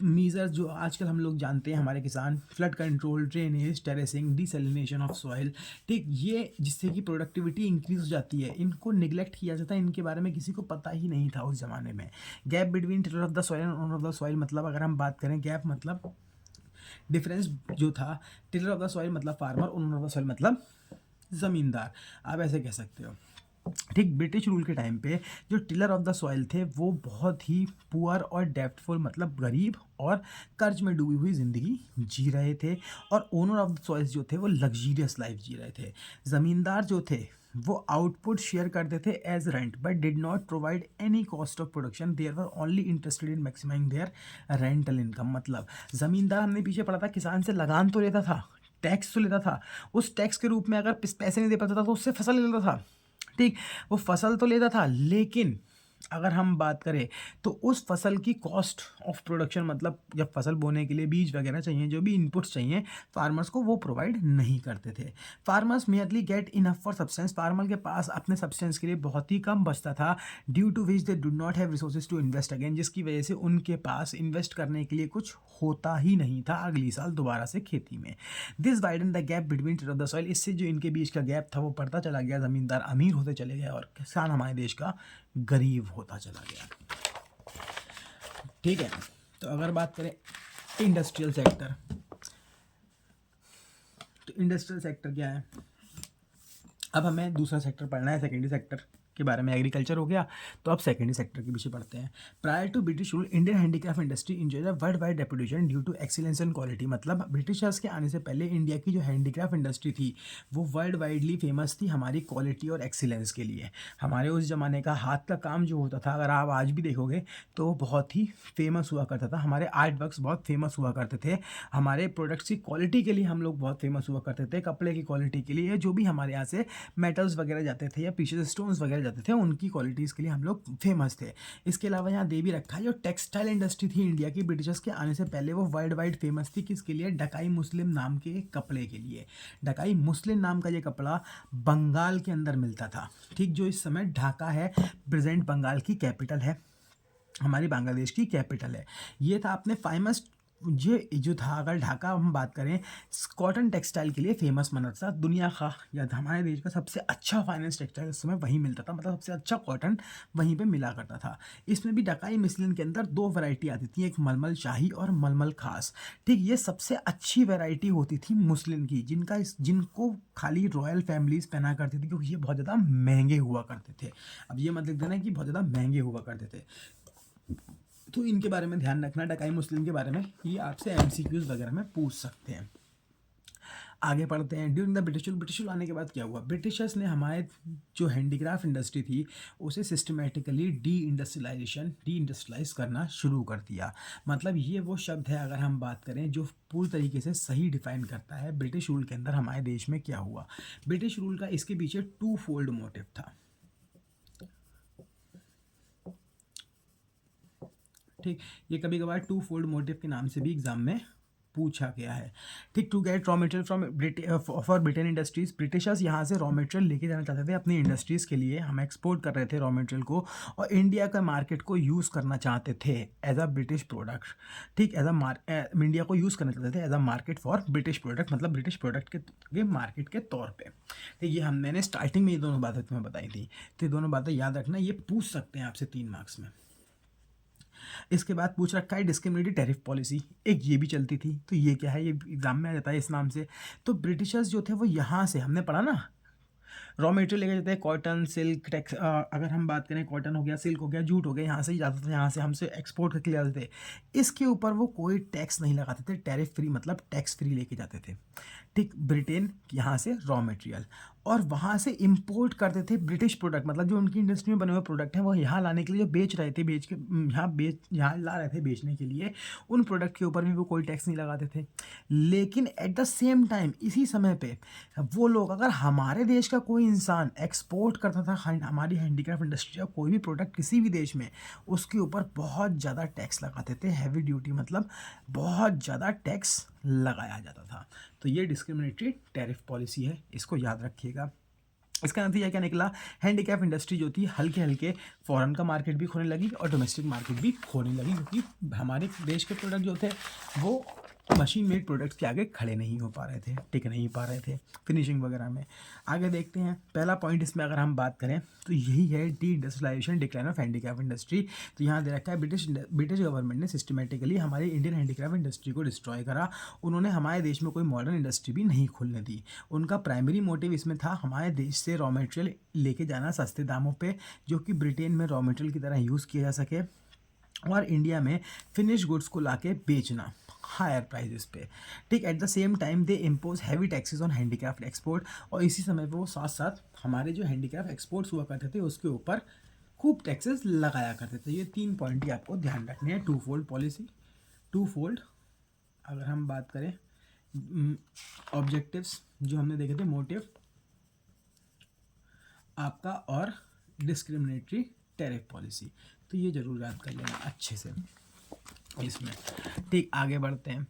मीज़र्स जो आजकल हम लोग जानते हैं हमारे किसान, flood control, drainage, terracing, desalination of soil, ठीक, ये जिससे कि प्रोडक्टिविटी इंक्रीज हो जाती है, इनको निगलेक्ट किया जाता है, इनके बारे में किसी को पता ही नहीं था उस ज़माने में। Gap between tiller of the soil and owner of the soil मतलब अगर हम बात करें गैप मतलब डिफरेंस जो था, टिलर ऑफ द सॉइल मतलब farmer, owner of the soil मतलब ज़मींदार, आप ऐसे कह सकते हो। ठीक ब्रिटिश रूल के टाइम पे जो टिलर ऑफ द सॉइल थे वो बहुत ही पुअर और डेप्थफुल मतलब गरीब और कर्ज में डूबी हुई ज़िंदगी जी रहे थे, और ओनर ऑफ द सॉइल्स जो थे वो लग्जीरियस लाइफ जी रहे थे। ज़मींदार जो थे वो आउटपुट शेयर करते थे as rent but did not provide any cost of production, they were only interested in maximizing their rental income. मतलब ज़मींदार हमने पीछे पढ़ा था किसान से लगान तो लेता था, टैक्स तो लेता था, उस टैक्स के रूप में अगर पैसे नहीं दे पाता था तो उससे फसल ले लेता था। ठीक, वो फसल तो लेता था, लेकिन अगर हम बात करें तो उस फसल की कॉस्ट ऑफ प्रोडक्शन मतलब जब फसल बोने के लिए बीज वगैरह चाहिए, जो भी इनपुट्स चाहिए फार्मर्स को, वो प्रोवाइड नहीं करते थे। Farmers merely get enough for substance, farmer के पास अपने सब्सटेंस के लिए बहुत ही कम बचता था, due to which they do not have resources to invest again, जिसकी वजह से उनके पास इन्वेस्ट करने के लिए कुछ होता ही नहीं था अगली साल दोबारा से खेती में। This widen the gap between tiller of the soil, इससे जो इनके बीच का गैप था वो बढ़ता चला गया, ज़मींदार अमीर होते चले गए और किसान हमारे देश का गरीब होता चला गया। ठीक है, तो अगर बात करें इंडस्ट्रियल सेक्टर, तो इंडस्ट्रियल सेक्टर क्या है? अब हमें दूसरा सेक्टर पढ़ना है, सेकेंडरी सेक्टर के बारे में। एग्रीकल्चर हो गया, तो अब सेकेंडरी सेक्टर के पीछे पढ़ते हैं। Prior to British rule Indian handicraft industry enjoy the world wide reputation due to excellence and quality. मतलब ब्रिटिशर्स के आने से पहले इंडिया की जो हैंडीक्राफ्ट इंडस्ट्री थी वो वर्ल्ड वाइडली फेमस थी हमारी क्वालिटी और एक्सीलेंस के लिए। हमारे उस ज़माने का हाथ का काम जो होता था, अगर आप आज भी देखोगे तो बहुत ही फेमस हुआ करता था। हमारे आर्ट वर्क्स बहुत फेमस हुआ करते थे, हमारे प्रोडक्ट्स की क्वालिटी के लिए हम लोग बहुत फेमस हुआ करते थे, कपड़े की क्वालिटी के लिए, जो भी हमारे यहाँ से मेटल्स वगैरह जाते थे या प्रीशियस स्टोन्स वगैरह जाते थे उनकी क्वालिटीज़ के लिए हम लोग फेमस थे। इसके अलावा यहाँ दे भी रखा है जो टेक्सटाइल इंडस्ट्री थी इंडिया की ब्रिटिशर्स के आने से पहले, वो वर्ल्ड वाइड फेमस थी। किसके लिए? ढकाई मुस्लिम नाम के कपड़े के लिए। ढकाई मुस्लिम नाम का ये कपड़ा बंगाल के अंदर मिलता था। ठीक, जो इस समय ढाका है, प्रेजेंट बंगाल की कैपिटल है, हमारी बांग्लादेश की कैपिटल है। ये था अपने फेमस, ये जो था, अगर ढाका हम बात करें कॉटन टेक्सटाइल के लिए फेमस माना था। दुनिया का या हमारे देश का सबसे अच्छा फाइनेंस टेक्सटाइल उस समय वहीं मिलता था, मतलब सबसे अच्छा कॉटन वहीं पे मिला करता था। इसमें भी ढकाई मिसलिन के अंदर दो वैरायटी आती थी, एक मलमल शाही और मलमल खास। ठीक, ये सबसे अच्छी वैरायटी होती थी मुस्लिन की, जिनको खाली रॉयल फैमिलीज पहना करती थी, क्योंकि ये बहुत ज़्यादा महंगे हुआ करते थे। अब ये मत लिख देना कि बहुत ज़्यादा महंगे हुआ करते थे, तो इनके बारे में ध्यान रखना। ढकाई मुस्लिम के बारे में ये आपसे एमसीक्यूज वगैरह में पूछ सकते हैं। आगे पढ़ते हैं। ड्यूरिंग द ब्रिटिश रूल आने के बाद क्या हुआ? ब्रिटिशर्स ने हमारे जो हैंडीक्राफ्ट इंडस्ट्री थी उसे सिस्टमेटिकली डी इंडस्ट्रियलाइज करना शुरू कर दिया। मतलब ये वो शब्द है, अगर हम बात करें, जो पूरी तरीके से सही डिफाइन करता है ब्रिटिश रूल के अंदर हमारे देश में क्या हुआ। ब्रिटिश रूल का इसके पीछे टू फोल्ड मोटिव था। ठीक, ये कभी कभार टू फोल्ड मोटिव के नाम से भी एग्जाम में पूछा गया है। ठीक, to get raw material from for Britain industries, Britishers यहाँ से रॉ मटेरियल लेके जाना चाहते थे अपनी इंडस्ट्रीज़ के लिए। हम एक्सपोर्ट कर रहे थे रॉ मटेरियल को, और इंडिया का मार्केट को यूज़ करना चाहते थे एज अ ब्रिटिश प्रोडक्ट। ठीक, इंडिया को यूज़ करना चाहते थे as a market for British product, मतलब ब्रिटिश प्रोडक्ट के मार्केट के तौर पर। ठीक, ये मैंने स्टार्टिंग में ये दोनों बातें तुम्हें बताई थी, तो ये दोनों बातें याद रखना, ये पूछ सकते हैं आपसे 3 मार्क्स में। इसके बाद पूछ रखा है डिस्क्रिमिनेटरी टैरिफ पॉलिसी, एक ये भी चलती थी। तो ये क्या है? ये एग्जाम में आ जाता है इस नाम से। तो ब्रिटिशर्स जो थे वो यहाँ से, हमने पढ़ा ना, रॉ मटेरियल लेके जाते हैं कॉटन, सिल्क, अगर हम बात करें कॉटन हो गया, सिल्क हो गया, जूट हो गया, यहाँ से ही जाता था, यहाँ से हमसे एक्सपोर्ट करके ले जाते थे। इसके ऊपर वो कोई टैक्स नहीं लगाते थे, टैरिफ फ्री मतलब टैक्स फ्री लेके जाते थे। ठीक, ब्रिटेन यहाँ से रॉ मटेरियल, और वहाँ से इंपोर्ट करते थे ब्रिटिश प्रोडक्ट, मतलब जो उनकी इंडस्ट्री में बने हुए प्रोडक्ट हैं वो यहाँ लाने के लिए जो बेच रहे थे, यहाँ ला रहे थे बेचने के लिए, उन प्रोडक्ट के ऊपर भी वो कोई टैक्स नहीं लगाते थे। लेकिन एट द सेम टाइम इसी समय पे वो लोग, अगर हमारे देश का कोई इंसान एक्सपोर्ट करता था हमारी हैंडीक्राफ्ट इंडस्ट्री या कोई भी प्रोडक्ट किसी भी देश में, उसके ऊपर बहुत ज़्यादा टैक्स लगाते थे, हैवी ड्यूटी, मतलब बहुत ज़्यादा टैक्स लगाया जाता था। तो ये डिस्क्रिमिनेटरी टैरिफ पॉलिसी है, इसको याद रखिएगा। इसका नतीजा क्या निकला? हैंडीक्राफ्ट इंडस्ट्री जो थी हल्के हल्के फॉरेन का मार्केट भी खोने लगी और डोमेस्टिक मार्केट भी खोने लगी, क्योंकि हमारे देश के प्रोडक्ट जो थे वो मशीन मेड प्रोडक्ट्स के आगे खड़े नहीं हो पा रहे थे, टिक नहीं पा रहे थे फिनिशिंग वगैरह में। आगे देखते हैं, पहला पॉइंट इसमें अगर हम बात करें तो यही है deindustrialization, decline of handicraft industry. तो यहाँ दे रखा है ब्रिटिश गवर्नमेंट ने सिस्टमेटिकली हमारी इंडियन हैंडीक्राफ्ट इंडस्ट्री को डिस्ट्रॉय करा। उन्होंने हमारे देश में कोई मॉडर्न इंडस्ट्री भी नहीं खुलने दी। उनका प्राइमरी मोटिव इसमें था हमारे देश से रॉ मटेरियल लेके जाना सस्ते दामों पे, जो कि ब्रिटेन में रॉ मटेरियल की तरह यूज़ किया जा सके, और इंडिया में फिनिश गुड्स को लाके बेचना हायर प्राइजेस पे। ठीक, at the same time they impose heavy taxes on handicraft export, और इसी समय पे वो साथ साथ हमारे जो हैंडीक्राफ्ट एक्सपोर्ट्स हुआ करते थे उसके ऊपर खूब टैक्सेस लगाया करते थे। ये 3 पॉइंट ही आपको ध्यान रखने हैं। Twofold policy, twofold अगर हम बात करें ऑब्जेक्टिव्स जो हमने देखे थे, मोटिव आपका, और डिस्क्रिमिनेटरी टैरिफ पॉलिसी, तो ये जरूर याद कर लेना अच्छे से इसमें। ठीक, आगे बढ़ते हैं।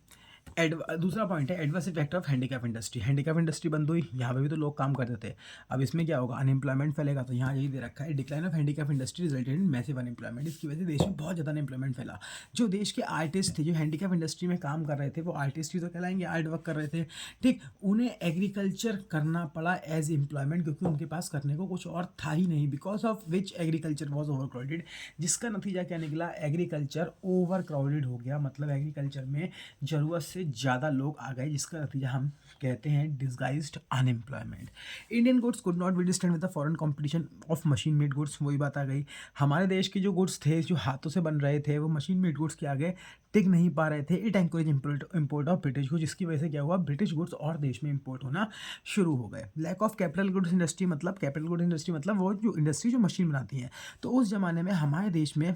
दूसरा पॉइंट है adverse effect of handicraft industry. Handicraft industry बंद हुई, यहाँ पे भी तो लोग काम करते थे, अब इसमें क्या होगा, अनएम्प्लॉयमेंट फैलेगा। तो यहाँ यही दे रखा है, decline of handicraft industry resulted in massive unemployment. इसकी वजह से देश में बहुत ज़्यादा अनएम्प्लॉयमेंट फैला। जो देश के आर्टिस्ट थे, जो हैंडीक्राफ्ट इंडस्ट्री में काम कर रहे थे, वो आर्टिस्ट ही तो कहलाएंगे, आर्ट वर्क कर रहे थे। ठीक, उन्हें एग्रीकल्चर करना पड़ा एज एम्प्लॉयमेंट, क्योंकि उनके पास करने को कुछ और था ही नहीं, because of which agriculture was over crowded. जिसका नतीजा क्या निकला, एग्रीकल्चर ओवर क्राउडेड हो गया, मतलब एग्रीकल्चर में ज़रूरत से ज़्यादा लोग आ गए, जिसका नतीजा हम कहते हैं disguised unemployment. Indian goods could not withstand with the foreign competition of machine made goods. वही बात आ गई, हमारे देश के जो गुड्स थे, जो हाथों से बन रहे थे, वो मशीन मेड गुड्स के आगे टिक नहीं पा रहे थे। It encourage import of British goods, जिसकी वजह से क्या हुआ, ब्रिटिश गुड्स और देश में इम्पोर्ट होना शुरू हो गए। Lack of capital goods industry, मतलब कैपिटल गुड्स इंडस्ट्री मतलब वो जो इंडस्ट्री जो मशीन बनाती है। तो उस जमाने में हमारे देश में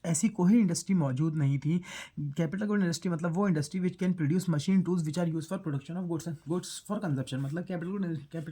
ऐसी कोई इंडस्ट्री मौजूद नहीं थी। कैपिटल गुड इंडस्ट्री मतलब वो industry which can produce machine tools which are use for production of goods for consumption. मतलब कैपिटल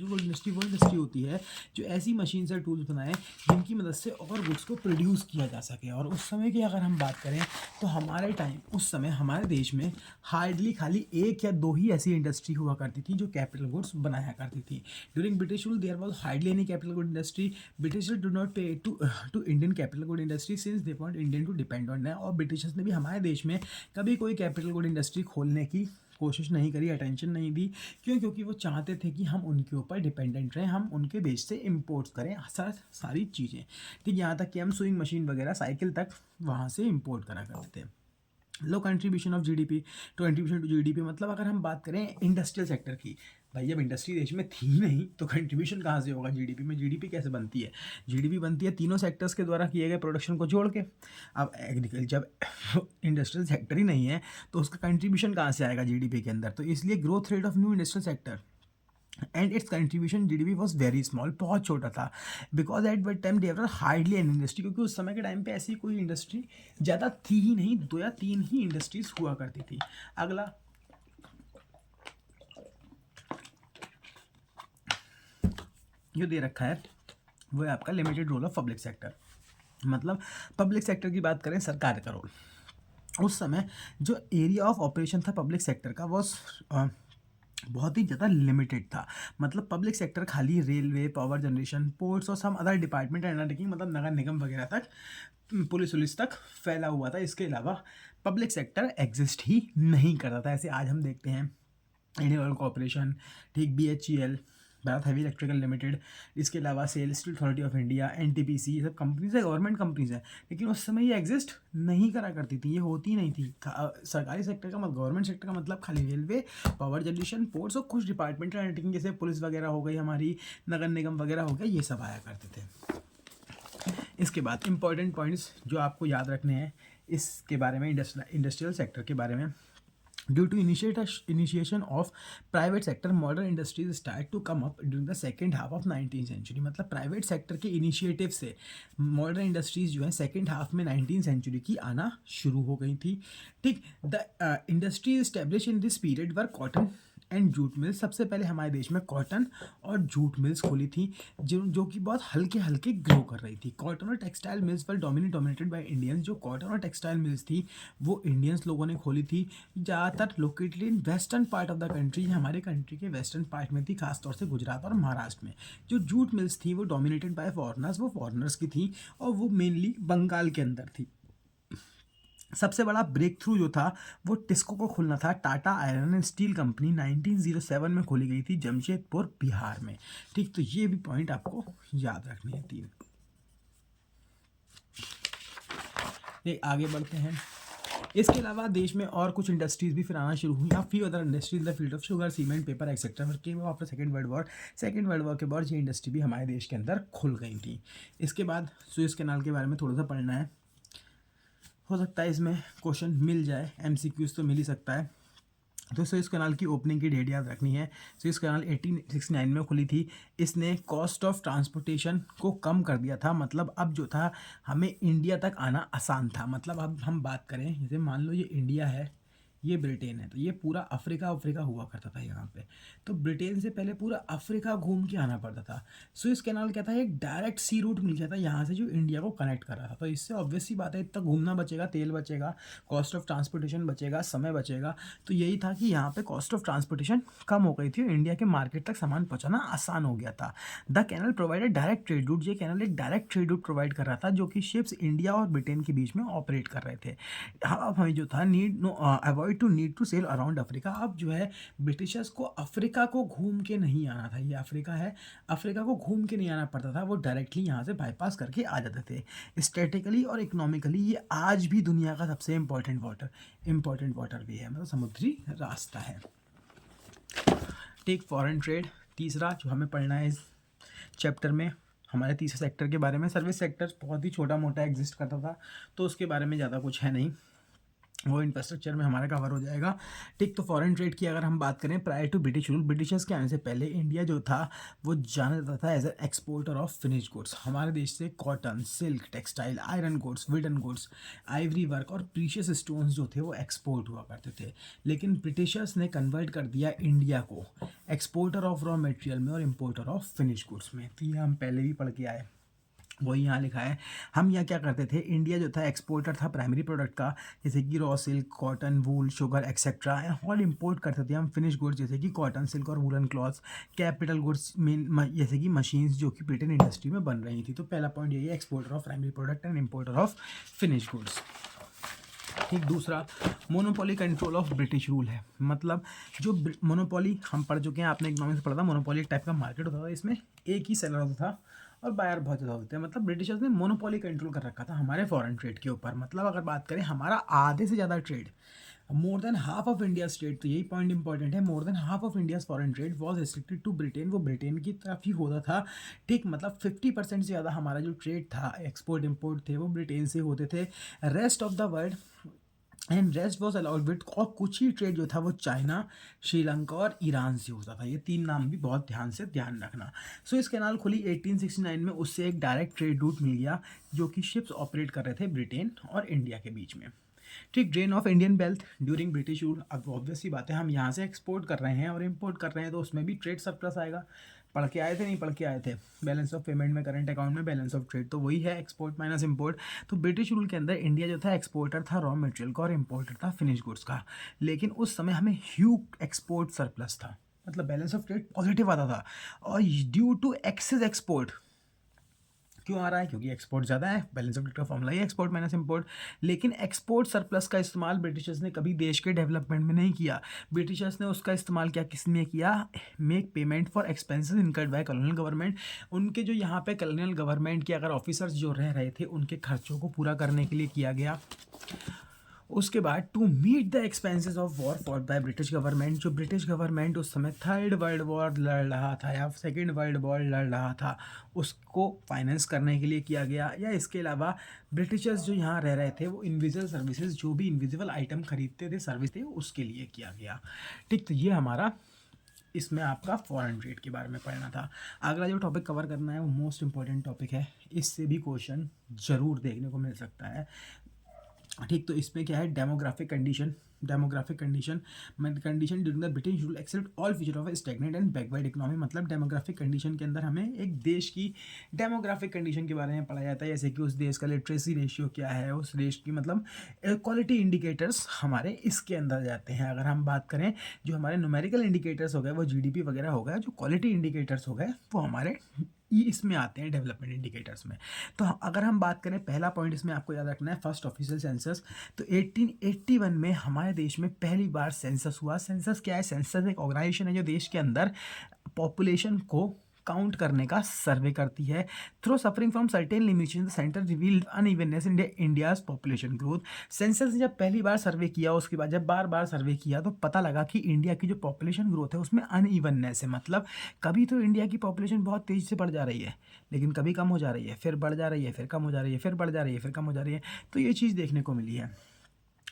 गुड इंडस्ट्री वो इंडस्ट्री होती है जो ऐसी मशीन से टूल्स बनाए जिनकी मदद से और गुड्स को प्रोड्यूस किया जा सके। और उस समय की अगर हम बात करें तो हमारे टाइम, उस समय हमारे देश में हार्डली खाली 1 या 2 ही ऐसी इंडस्ट्री हुआ करती थी जो कैपिटल गुड्स बनाया करती थी। During British rule there was hardly any capital good industry. British do not pay to Indian capital good industry since they want Indian to depend on them. और ब्रिटिशर्स ने भी हमारे देश में कभी कोई कैपिटल गुड इंडस्ट्री खोलने की कोशिश नहीं करी, अटेंशन नहीं दी। क्यों? क्योंकि वो चाहते थे कि हम उनके ऊपर डिपेंडेंट रहें, हम उनके देश से इम्पोर्ट करें सारी चीज़ें। ठीक, यहाँ तक कि हम सुइंग मशीन वगैरह, साइकिल तक वहाँ से इम्पोर्ट करा करते थे। Low contribution of GDP, contribution to GDP मतलब अगर हम बात करें इंडस्ट्रियल सेक्टर की, भाई जब इंडस्ट्री देश में थी नहीं तो कंट्रीब्यूशन कहाँ से होगा जीडीपी में? जीडीपी कैसे बनती है? जीडीपी बनती है तीनों सेक्टर्स के द्वारा किए गए प्रोडक्शन को जोड़ के। अब एग्रीकल्चर जब इंडस्ट्रियल सेक्टर ही नहीं है तो उसका कंट्रीब्यूशन कहाँ से आएगा जीडीपी के अंदर? तो इसलिए growth rate of new industrial sector and its contribution GDP was very small, बहुत छोटा था। Because at that time there were hardly an industry, क्योंकि उस समय के टाइम पे ऐसी कोई इंडस्ट्री ज़्यादा थी ही नहीं, 2 या 3 ही इंडस्ट्रीज हुआ करती थी। अगला जो दे रखा है वो है आपका limited role of public sector. मतलब पब्लिक सेक्टर की बात करें, सरकार का रोल उस समय जो एरिया ऑफ ऑपरेशन था पब्लिक सेक्टर का वो बहुत ही ज़्यादा लिमिटेड था। मतलब पब्लिक सेक्टर खाली रेलवे, पावर जनरेशन, पोर्ट्स और सम अदर डिपार्टमेंट अंडरटेकिंग, मतलब नगर निगम वगैरह तक, पुलिस वुलिस तक फैला हुआ था। इसके अलावा पब्लिक सेक्टर एग्जिस्ट ही नहीं करता था। ऐसे आज हम देखते हैं इंडियन ऑयल कॉर्पोरेशन, ठीक, BHEL, Bharat heavy electrical limited, इसके अलावा SAIL steel authority of India, NTPC, ये सब कंपनीज है, गवर्नमेंट कंपनीज है। लेकिन उस समय ये एग्जिस्ट नहीं करा करती थी, ये होती नहीं थी। सरकारी सेक्टर का मतलब, गवर्नमेंट सेक्टर का मतलब खाली रेलवे, पावर जनरेशन, पोर्ट्स और कुछ डिपार्टमेंटल अंडरटेकिंग जैसे पुलिस वगैरह हो गई, हमारी नगर निगम वगैरह हो गया, ये सब आया करते थे। इसके बाद इंपॉर्टेंट पॉइंट्स जो आपको याद रखने हैं इसके बारे में, इंडस्ट्रियल सेक्टर के बारे में। Due to initiation of private sector, modern industries start to come up during the second half of 19th century। मतलब प्राइवेट सेक्टर के इनिशिएटिव से मॉडर्न इंडस्ट्रीज जो है सेकेंड हाफ में 19th सेंचुरी की आना शुरू हो गई थी। ठीक, the industry establish in this period were cotton and jute mills. सबसे पहले हमारे देश में कॉटन और जूट मिल्स खोली थी जो कि बहुत हल्के हल्के ग्रो कर रही थी। कॉटन और टेक्सटाइल मिल्स पर डोमिनेटेड बाय इंडियंस। जो कॉटन और टेक्सटाइल मिल्स थी वो इंडियंस लोगों ने खोली थी, ज़्यादातर located in western part of the country, हमारे कंट्री के वेस्टर्न पार्ट में थी, खासतौर से गुजरात और महाराष्ट्र में। जो जूट मिल्स थी वो डोमिनेटेड बाय फॉरनर्स, वो फॉरनर्स की थी और वो मेनली बंगाल के अंदर थी। सबसे बड़ा ब्रेक थ्रू जो था वो टिस्को को खुलना था। Tata iron and steel company 1907 में खोली गई थी जमशेदपुर बिहार में। ठीक, तो ये भी पॉइंट आपको याद रखनी है 3। ये आगे बढ़ते हैं। इसके अलावा देश में और कुछ इंडस्ट्रीज भी फिर आना शुरू हुई। Few other industries in the field of sugar, cement, paper etcetera came after second world war. Second world war के बाद ये इंडस्ट्री भी हमारे देश के अंदर खुल गई थी। इसके बाद सुएज कैनाल के बारे में थोड़ा सा पढ़ना है, हो सकता है इसमें क्वेश्चन मिल जाए, एमसीक्यूज तो मिल ही सकता है। तो सुएज कैनाल की ओपनिंग की डेट याद रखनी है। सुएज कैनाल 1869 में खुली थी। इसने कॉस्ट ऑफ ट्रांसपोर्टेशन को कम कर दिया था। मतलब अब जो था हमें इंडिया तक आना आसान था। मतलब अब हम बात करें, जैसे मान लो ये इंडिया है, ये ब्रिटेन है, तो ये पूरा अफ्रीका हुआ करता था यहाँ पे। तो ब्रिटेन से पहले पूरा अफ्रीका घूम के आना पड़ता था। सुएज कैनाल क्या था, एक डायरेक्ट सी रूट मिल गया था यहाँ से जो इंडिया को कनेक्ट कर रहा था। तो इससे ऑब्वियस सी बात है, इतना घूमना बचेगा, तेल बचेगा, कॉस्ट ऑफ ट्रांसपोर्टेशन बचेगा, समय बचेगा। तो यही था कि यहाँ पे कॉस्ट ऑफ ट्रांसपोर्टेशन कम हो गई थी और इंडिया के मार्केट तक सामान पहुँचाना आसान हो गया था। The canal provided direct trade route. ये कैनल एक डायरेक्ट ट्रेड रूट प्रोवाइड कर रहा था जो कि शिप्स इंडिया और ब्रिटेन के बीच में ऑपरेट कर रहे थे। अब हमें जो था need to sail around Africa. अब जो है ब्रिटिशर्स को अफ्रीका को घूम के नहीं आना था। ये अफ्रीका है, अफ्रीका को घूम के नहीं आना पड़ता था, वो डायरेक्टली यहाँ से बाईपास करके आ जाते थे। स्ट्रेटेजिकली और इकोनॉमिकली ये आज भी दुनिया का सबसे इम्पोर्टेंट वाटर भी है, मतलब समुद्री रास्ता है। टेक फॉरेन ट्रेड, तीसरा जो हमें पढ़ना है इस चैप्टर में, हमारे तीसरे सेक्टर के बारे में। सर्विस सेक्टर बहुत ही छोटा मोटा एग्जिस्ट करता था, तो उसके बारे में ज़्यादा कुछ है नहीं, वो इंफ्रास्ट्रक्चर में हमारा कवर हो जाएगा। ठीक, तो फॉरेन ट्रेड की अगर हम बात करें, prior to British rule, Britishers के आने से पहले इंडिया जो था वो जाना जाता था as a exporter of finish goods. हमारे देश से cotton, silk, textile, iron goods, wooden goods, ivory work और प्रीशियस स्टोन्स जो थे वो एक्सपोर्ट हुआ करते थे। लेकिन ब्रिटिशर्स ने कन्वर्ट कर दिया इंडिया को एक्सपोर्टर ऑफ रॉ मटेरियल में और इम्पोर्टर ऑफ फिनिश गुड्स में। तो ये हम पहले भी पढ़ के आए, वही यहाँ लिखा है। हम यहाँ क्या करते थे, इंडिया जो था एक्सपोर्टर था प्राइमरी प्रोडक्ट का, जैसे कि रॉ सिल्क, कॉटन, वूल, शुगर एक्सेट्रा, और इंपोर्ट करते थे हम फिनिश गुड्स जैसे कि कॉटन, सिल्क और woollen clothes, capital goods main जैसे कि मशीन्स जो कि ब्रिटेन इंडस्ट्री में बन रही थी। तो पहला पॉइंट यही है, exporter of primary product and importer of finish goods. ठीक, दूसरा monopoly control of British rule है। मतलब जो मोनोपोली हम पढ़ चुके हैं, आपने इकोनॉमिक्स पढ़ा था, मोनोपोली एक टाइप का मार्केट होता था, इसमें एक ही सेलर होता था और बायर बहुत ज़्यादा होते हैं। मतलब ब्रिटिशर्स ने मोनोपोली कंट्रोल कर रखा था हमारे फॉरेन ट्रेड के ऊपर। मतलब अगर बात करें, हमारा आधे से ज़्यादा trade, more than half of India trade, तो यही पॉइंट इंपॉर्टेंट है, more than half of India foreign trade was restricted to Britain, वो ब्रिटेन की तरफ ही होता था। ठीक, मतलब 50% से ज़्यादा हमारा जो ट्रेड था, एक्सपोर्ट इम्पोर्ट थे, वो ब्रिटेन से होते थे। Rest of the world and rest was allowed with, और कुछ ही ट्रेड जो था वो चाइना, श्रीलंका और ईरान से होता था। ये 3 नाम भी बहुत ध्यान रखना। सुएज कैनाल खुली 1869 में, उससे एक डायरेक्ट ट्रेड रूट मिल गया जो कि शिप्स ऑपरेट कर रहे थे ब्रिटेन और इंडिया के बीच में। ठीक, drain of Indian wealth during British rule. अब ऑब्वियस सी बात है, हम यहाँ से एक्सपोर्ट कर रहे हैं और इम्पोर्ट कर रहे हैं, तो उसमें भी ट्रेड सरप्लस आएगा। पढ़ के आए थे, नहीं पढ़ के आए थे, बैलेंस ऑफ पेमेंट में, करंट अकाउंट में बैलेंस ऑफ ट्रेड, तो वही है एक्सपोर्ट माइनस इम्पोर्ट। तो ब्रिटिश रूल के अंदर इंडिया जो था एक्सपोर्टर था रॉ मटेरियल का और इम्पोर्टर था फिनिश गुड्स का। लेकिन उस समय हमें ह्यूज एक्सपोर्ट सरप्लस था, मतलब बैलेंस ऑफ ट्रेड पॉजिटिव आता था। और ड्यू टू एक्सेस एक्सपोर्ट क्यों आ रहा है, क्योंकि एक्सपोर्ट ज़्यादा है, बैलेंस ऑफ ट्रेड का फॉर्मूला ही एक्सपोर्ट माइनस इंपोर्ट। लेकिन एक्सपोर्ट सरप्लस का इस्तेमाल ब्रिटिशर्स ने कभी देश के डेवलपमेंट में नहीं किया। ब्रिटिशर्स ने उसका इस्तेमाल क्या किस में किया, make payment for expenses incurred by colonial government. उनके जो यहाँ पे कॉलोनियल गवर्नमेंट के अगर ऑफिसर्स जो रह रहे थे, उनके खर्चों को पूरा करने के लिए किया गया। उसके बाद to meet the expenses of war for by British government, जो ब्रिटिश गवर्नमेंट उस समय थर्ड वर्ल्ड वॉर लड़ रहा था या सेकेंड वर्ल्ड वॉर लड़ रहा था, उसको फाइनेंस करने के लिए किया गया। या इसके अलावा ब्रिटिशर्स जो यहाँ रह रहे थे, वो इनविजिबल सर्विसेज, जो भी इनविजिबल आइटम खरीदते थे, सर्विस थे, उसके लिए किया गया। ठीक, तो ये हमारा इसमें आपका फॉरेन ट्रेड के बारे में पढ़ना था। अगला जो टॉपिक कवर करना है वो मोस्ट इंपॉर्टेंट टॉपिक है, इससे भी क्वेश्चन ज़रूर देखने को मिल सकता है। ठीक, तो इसमें क्या है, demographic condition during the British rule except all feature of stagnant and backward economy. मतलब डेमोग्राफिक कंडीशन के अंदर हमें एक देश की डेमोग्राफिक कंडीशन के बारे में पढ़ा जाता है, जैसे कि उस देश का लिटरेसी रेशियो क्या है, उस देश की मतलब क्वालिटी इंडिकेटर्स हमारे इसके अंदर जाते हैं। अगर हम बात करें, जो हमारे न्यूमेरिकल इंडिकेटर्स हो गए वो जीडीपी वगैरह हो गया, जो क्वालिटी इंडिकेटर्स हो गए वो हमारे ये इसमें आते हैं डेवलपमेंट इंडिकेटर्स में। तो अगर हम बात करें, पहला पॉइंट इसमें आपको याद रखना है, फर्स्ट ऑफिशियल सेंसस। तो 1881 में हमारे देश में पहली बार सेंसस हुआ। सेंसस क्या है? सेंसस एक ऑर्गेनाइजेशन है जो देश के अंदर पॉपुलेशन को काउंट करने का सर्वे करती है। Through suffering from certain limitation the centre revealed unevenness in India's population growth. Census ने जब पहली बार सर्वे किया, उसके बाद जब बार बार सर्वे किया, तो पता लगा कि इंडिया की जो पॉपुलेशन ग्रोथ है उसमें अनइवननेस है। मतलब कभी तो इंडिया की पॉपुलेशन बहुत तेज़ी से बढ़ जा रही है, लेकिन कभी कम हो जा रही है, फिर बढ़ जा रही है, फिर कम हो जा रही है, फिर बढ़ जा रही है, फिर कम हो जा रही है। तो ये चीज़ देखने को मिली है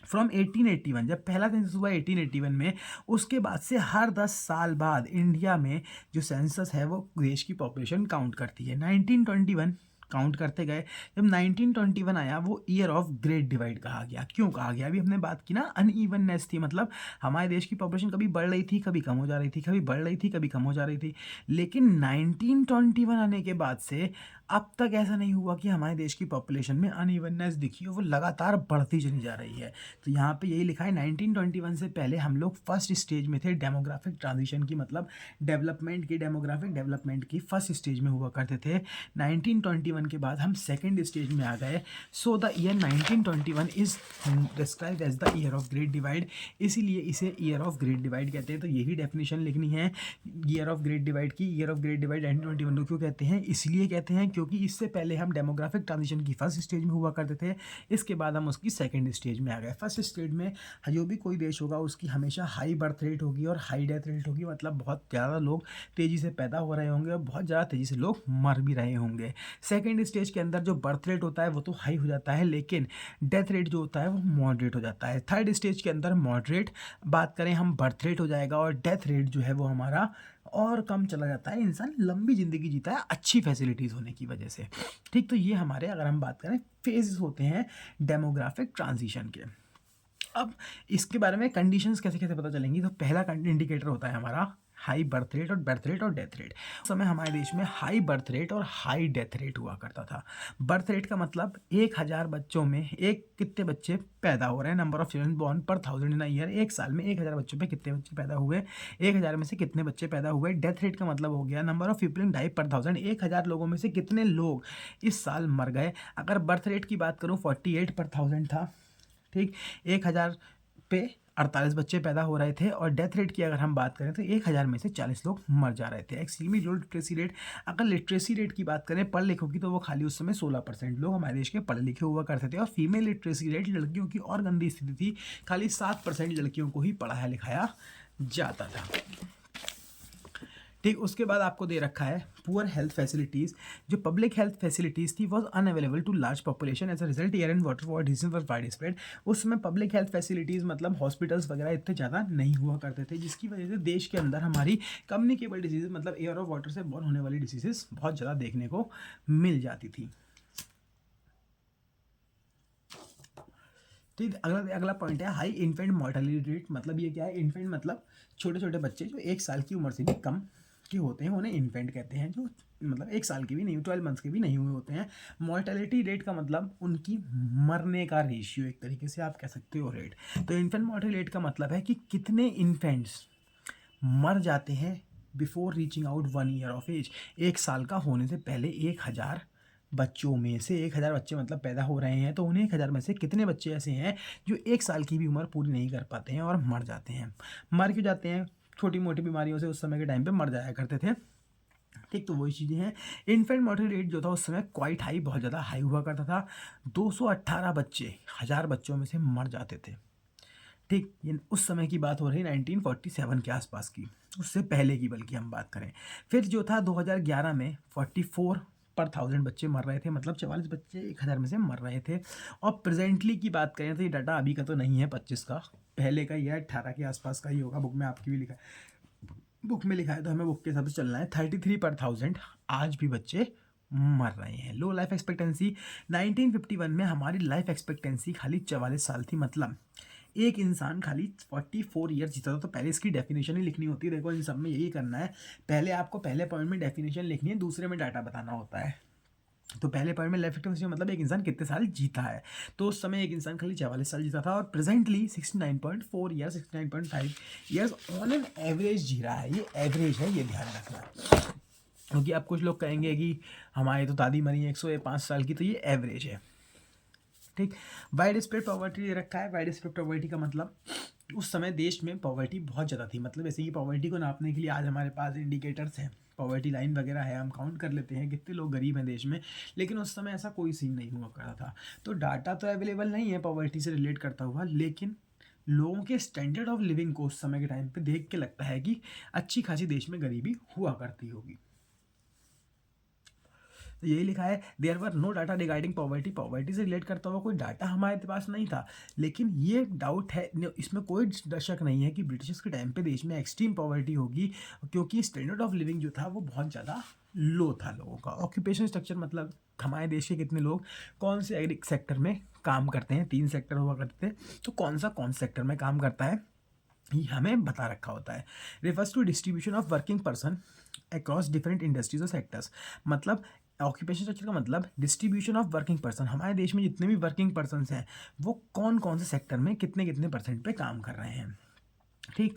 फ्रॉम 1881, जब पहला सेंसस हुआ 1881 में, उसके बाद से हर 10 साल बाद इंडिया में जो सेंसस है वो देश की पॉपुलेशन काउंट करती है। 1921 काउंट करते गए। जब 1921 आया, वो ईयर ऑफ ग्रेट डिवाइड कहा गया। क्यों कहा गया? अभी हमने बात की ना, अनइवननेस थी, मतलब हमारे देश की पॉपुलेशन कभी बढ़ रही थी, कभी कम हो जा रही थी, कभी बढ़ रही थी, कभी कम हो जा रही थी। लेकिन 1921 आने के बाद से अब तक ऐसा नहीं हुआ कि हमारे देश की पॉपुलेशन में अनइवननेस दिखी हो, वो लगातार बढ़ती चली जा रही है। तो यहाँ पे यही लिखा है, 1921 से पहले हम लोग फर्स्ट स्टेज में थे डेमोग्राफिक ट्रांजिशन की, मतलब डेमोग्राफिक डेवलपमेंट की फर्स्ट स्टेज में हुआ करते थे। 1921 के बाद हम सेकेंड स्टेज में आ गए। So the year 1921 is described as the year of great divide, इसीलिए इसे ईयर ऑफ ग्रेट डिवाइड कहते हैं। तो यही डेफिनेशन लिखनी है ईयर ऑफ ग्रेट डिवाइड की। ईयर ऑफ ग्रेट डिवाइड 1921 को क्यों कहते हैं? इसलिए कहते हैं क्योंकि इससे पहले हम डेमोग्राफिक ट्रांजिशन की फर्स्ट स्टेज में हुआ करते थे, इसके बाद हम उसकी सेकंड स्टेज में आ गए। फर्स्ट स्टेज में जो भी कोई देश होगा उसकी हमेशा हाई बर्थ रेट होगी और हाई डेथ रेट होगी, मतलब बहुत ज़्यादा लोग तेज़ी से पैदा हो रहे होंगे और बहुत ज़्यादा तेज़ी से लोग मर भी रहे होंगे। सेकेंड स्टेज के अंदर जो बर्थ रेट होता है वो तो हाई हो जाता है, लेकिन डेथ रेट जो होता है वो मॉडरेट हो जाता है। थर्ड स्टेज के अंदर मॉडरेट बात करें हम, बर्थ रेट हो जाएगा और डेथ रेट जो है वो हमारा और कम चला जाता है। इंसान लंबी ज़िंदगी जीता है अच्छी फैसिलिटीज़ होने की वजह से। ठीक, तो ये हमारे, अगर हम बात करें, फेजेस होते हैं डेमोग्राफिक ट्रांजिशन के। अब इसके बारे में कंडीशंस कैसे कैसे पता चलेंगी? तो पहला इंडिकेटर होता है हमारा हाई बर्थ रेट और डेथ रेट। उस समय हमारे देश में हाई बर्थ रेट और हाई डेथ रेट हुआ करता था। बर्थ रेट का मतलब 1000 बच्चों में एक कितने बच्चे पैदा हो रहे हैं, नंबर ऑफ चिल्ड्रन बॉर्न पर 1000 इन अ ईयर। एक साल में 1000 बच्चों पे कितने बच्चे पैदा हुए, 1000 में से कितने बच्चे पैदा हुए। डेथ रेट का मतलब हो गया number of people in die per 1000, 1000 लोगों में से कितने लोग इस साल मर गए। अगर बर्थ रेट की बात करूँ 48 पर 1000 था, ठीक, 1000 पे 48 बच्चे पैदा हो रहे थे। और डेथ रेट की अगर हम बात करें तो 1000 में से 40 लोग मर जा रहे थे। एक्सट्रीमली लो लिटरेसी रेट, अगर लिटरेसी रेट की बात करें पढ़ लिखों की, तो वो खाली उस समय 16% लोग हमारे देश के पढ़े लिखे हुआ करते थे। और फीमेल लिटरेसी रेट, लड़कियों की और गंदी स्थिति थी, खाली 7% लड़कियों को ही पढ़ाया लिखाया जाता था। ठीक, उसके बाद आपको दे रखा है पुअर हेल्थ फैसिलिटीज़। जो पब्लिक हेल्थ फैसिलिटीज़ थी was unavailable to large population, as a result air and water for disease was wide spread. उसमें पब्लिक हेल्थ फैसिलिटीज़ मतलब हॉस्पिटल्स वगैरह इतने ज़्यादा नहीं हुआ करते थे, जिसकी वजह से देश के अंदर हमारी कम्युनिकेबल डिजीज़ मतलब एयर और वाटर से बॉर्न होने वाली डिजीज़ बहुत ज़्यादा देखने को मिल जाती थी। ठीक, अगला पॉइंट है हाई इन्फेंट मोर्टेलिटी रेट। मतलब ये क्या है? इन्फेंट मतलब छोटे छोटे बच्चे जो 1 साल की उम्र से भी कम के होते हैं, उन्हें इन्फेंट कहते हैं। जो मतलब 1 साल के भी नहीं, 12 मंथ्स के भी नहीं हुए होते हैं। मोर्टेलिटी रेट का मतलब उनकी मरने का रेशियो, एक तरीके से आप कह सकते हो रेट। तो इन्फेंट मोर्टेलिटी रेट का मतलब है कि कितने इन्फेंट्स मर जाते हैं before reaching out 1 year of age. 1 साल का होने से पहले 1000 बच्चों में से 1000 बच्चे मतलब पैदा हो रहे हैं, तो उन्हें 1000 में से कितने बच्चे ऐसे हैं जो 1 साल की भी उम्र पूरी नहीं कर पाते हैं और मर जाते हैं। मर क्यों जाते हैं? छोटी मोटी बीमारियों से उस समय के टाइम पे मर जाया करते थे। ठीक, तो वही चीज़ें हैं। इन्फेंट मोर्टेलिटी रेट जो था उस समय क्वाइट हाई, बहुत ज़्यादा हाई हुआ करता था। 218 बच्चे 1000 बच्चों में से मर जाते थे। ठीक, ये उस समय की बात हो रही है 1947 के आसपास की, उससे पहले की बल्कि हम बात करें। फिर जो था 2011 में 44 पर 1000 बच्चे मर रहे थे, मतलब 44 बच्चे 1000 में से मर रहे थे। और प्रेजेंटली की बात करें तो ये डाटा अभी का तो नहीं है 25 का, पहले का ही है, 18 के आसपास का ही होगा। बुक में आपकी भी लिखा है, बुक में लिखा है तो हमें बुक के हिसाब से चलना है। 33 पर 1000 आज भी बच्चे मर रहे हैं। लो लाइफ एक्सपेक्टेंसी, 1951 में हमारी लाइफ एक्सपेक्टेंसी खाली 44 साल थी, मतलब एक इंसान खाली 44 ईयर जीता था। तो पहले इसकी डेफिनेशन ही लिखनी होती है। देखो इन सब में यही करना है, पहले आपको पहले पॉइंट में डेफिनेशन लिखनी है, दूसरे में डाटा बताना होता है। तो पहले पॉइंट में लाइफ एक्सपेक्टेंसी मतलब एक इंसान कितने साल जीता है, तो उस समय एक इंसान खाली 44 साल जीता था और presently 69.4 years 69.5 years on an average जी रहा है। ये एवरेज है, ये ध्यान रखना है। क्योंकि अब कुछ लोग कहेंगे कि हमारी तो दादी मरी है 105 साल की, तो ये एवरेज है। ठीक, वाइड स्प्रेड पॉवर्टी दे रखा है। वाइड स्प्रेड पॉवर्टी का मतलब उस समय देश में पॉवर्टी बहुत ज़्यादा थी। मतलब ऐसे कि पॉवर्टी को नापने के लिए आज हमारे पास इंडिकेटर्स हैं, पॉवर्टी लाइन वगैरह है, हम काउंट कर लेते हैं कितने लोग गरीब हैं देश में, लेकिन उस समय ऐसा कोई सीन नहीं हुआ करता था। तो डाटा तो अवेलेबल नहीं है पॉवर्टी से रिलेट करता हुआ, लेकिन लोगों के स्टैंडर्ड ऑफ लिविंग को उस समय के टाइम पे देख के लगता है कि अच्छी खासी देश में गरीबी हुआ करती होगी। तो यही लिखा है, there were no data regarding poverty. Poverty से रिलेट करता हुआ कोई डाटा हमारे पास नहीं था, लेकिन ये डाउट है, इसमें कोई शक नहीं है कि ब्रिटिशर्स के टाइम पे देश में एक्सट्रीम पॉवर्टी होगी, क्योंकि स्टैंडर्ड ऑफ लिविंग जो था वो बहुत ज़्यादा लो था लोगों का। ऑक्यूपेशन स्ट्रक्चर मतलब हमारे देश के कितने लोग कौन से एग्री सेक्टर में काम करते हैं, 3 सेक्टर हुआ करते थे, तो कौन सेक्टर में काम करता है ये हमें बता रखा होता है। Refers to distribution of working person across different industries और सेक्टर्स। मतलब ऑक्यूपेशन स्ट्रक्चर का मतलब डिस्ट्रीब्यूशन ऑफ वर्किंग पर्सन, हमारे देश में जितने भी वर्किंग पर्सनस हैं वो कौन कौन से सेक्टर में कितने कितने परसेंट पे काम कर रहे हैं। ठीक,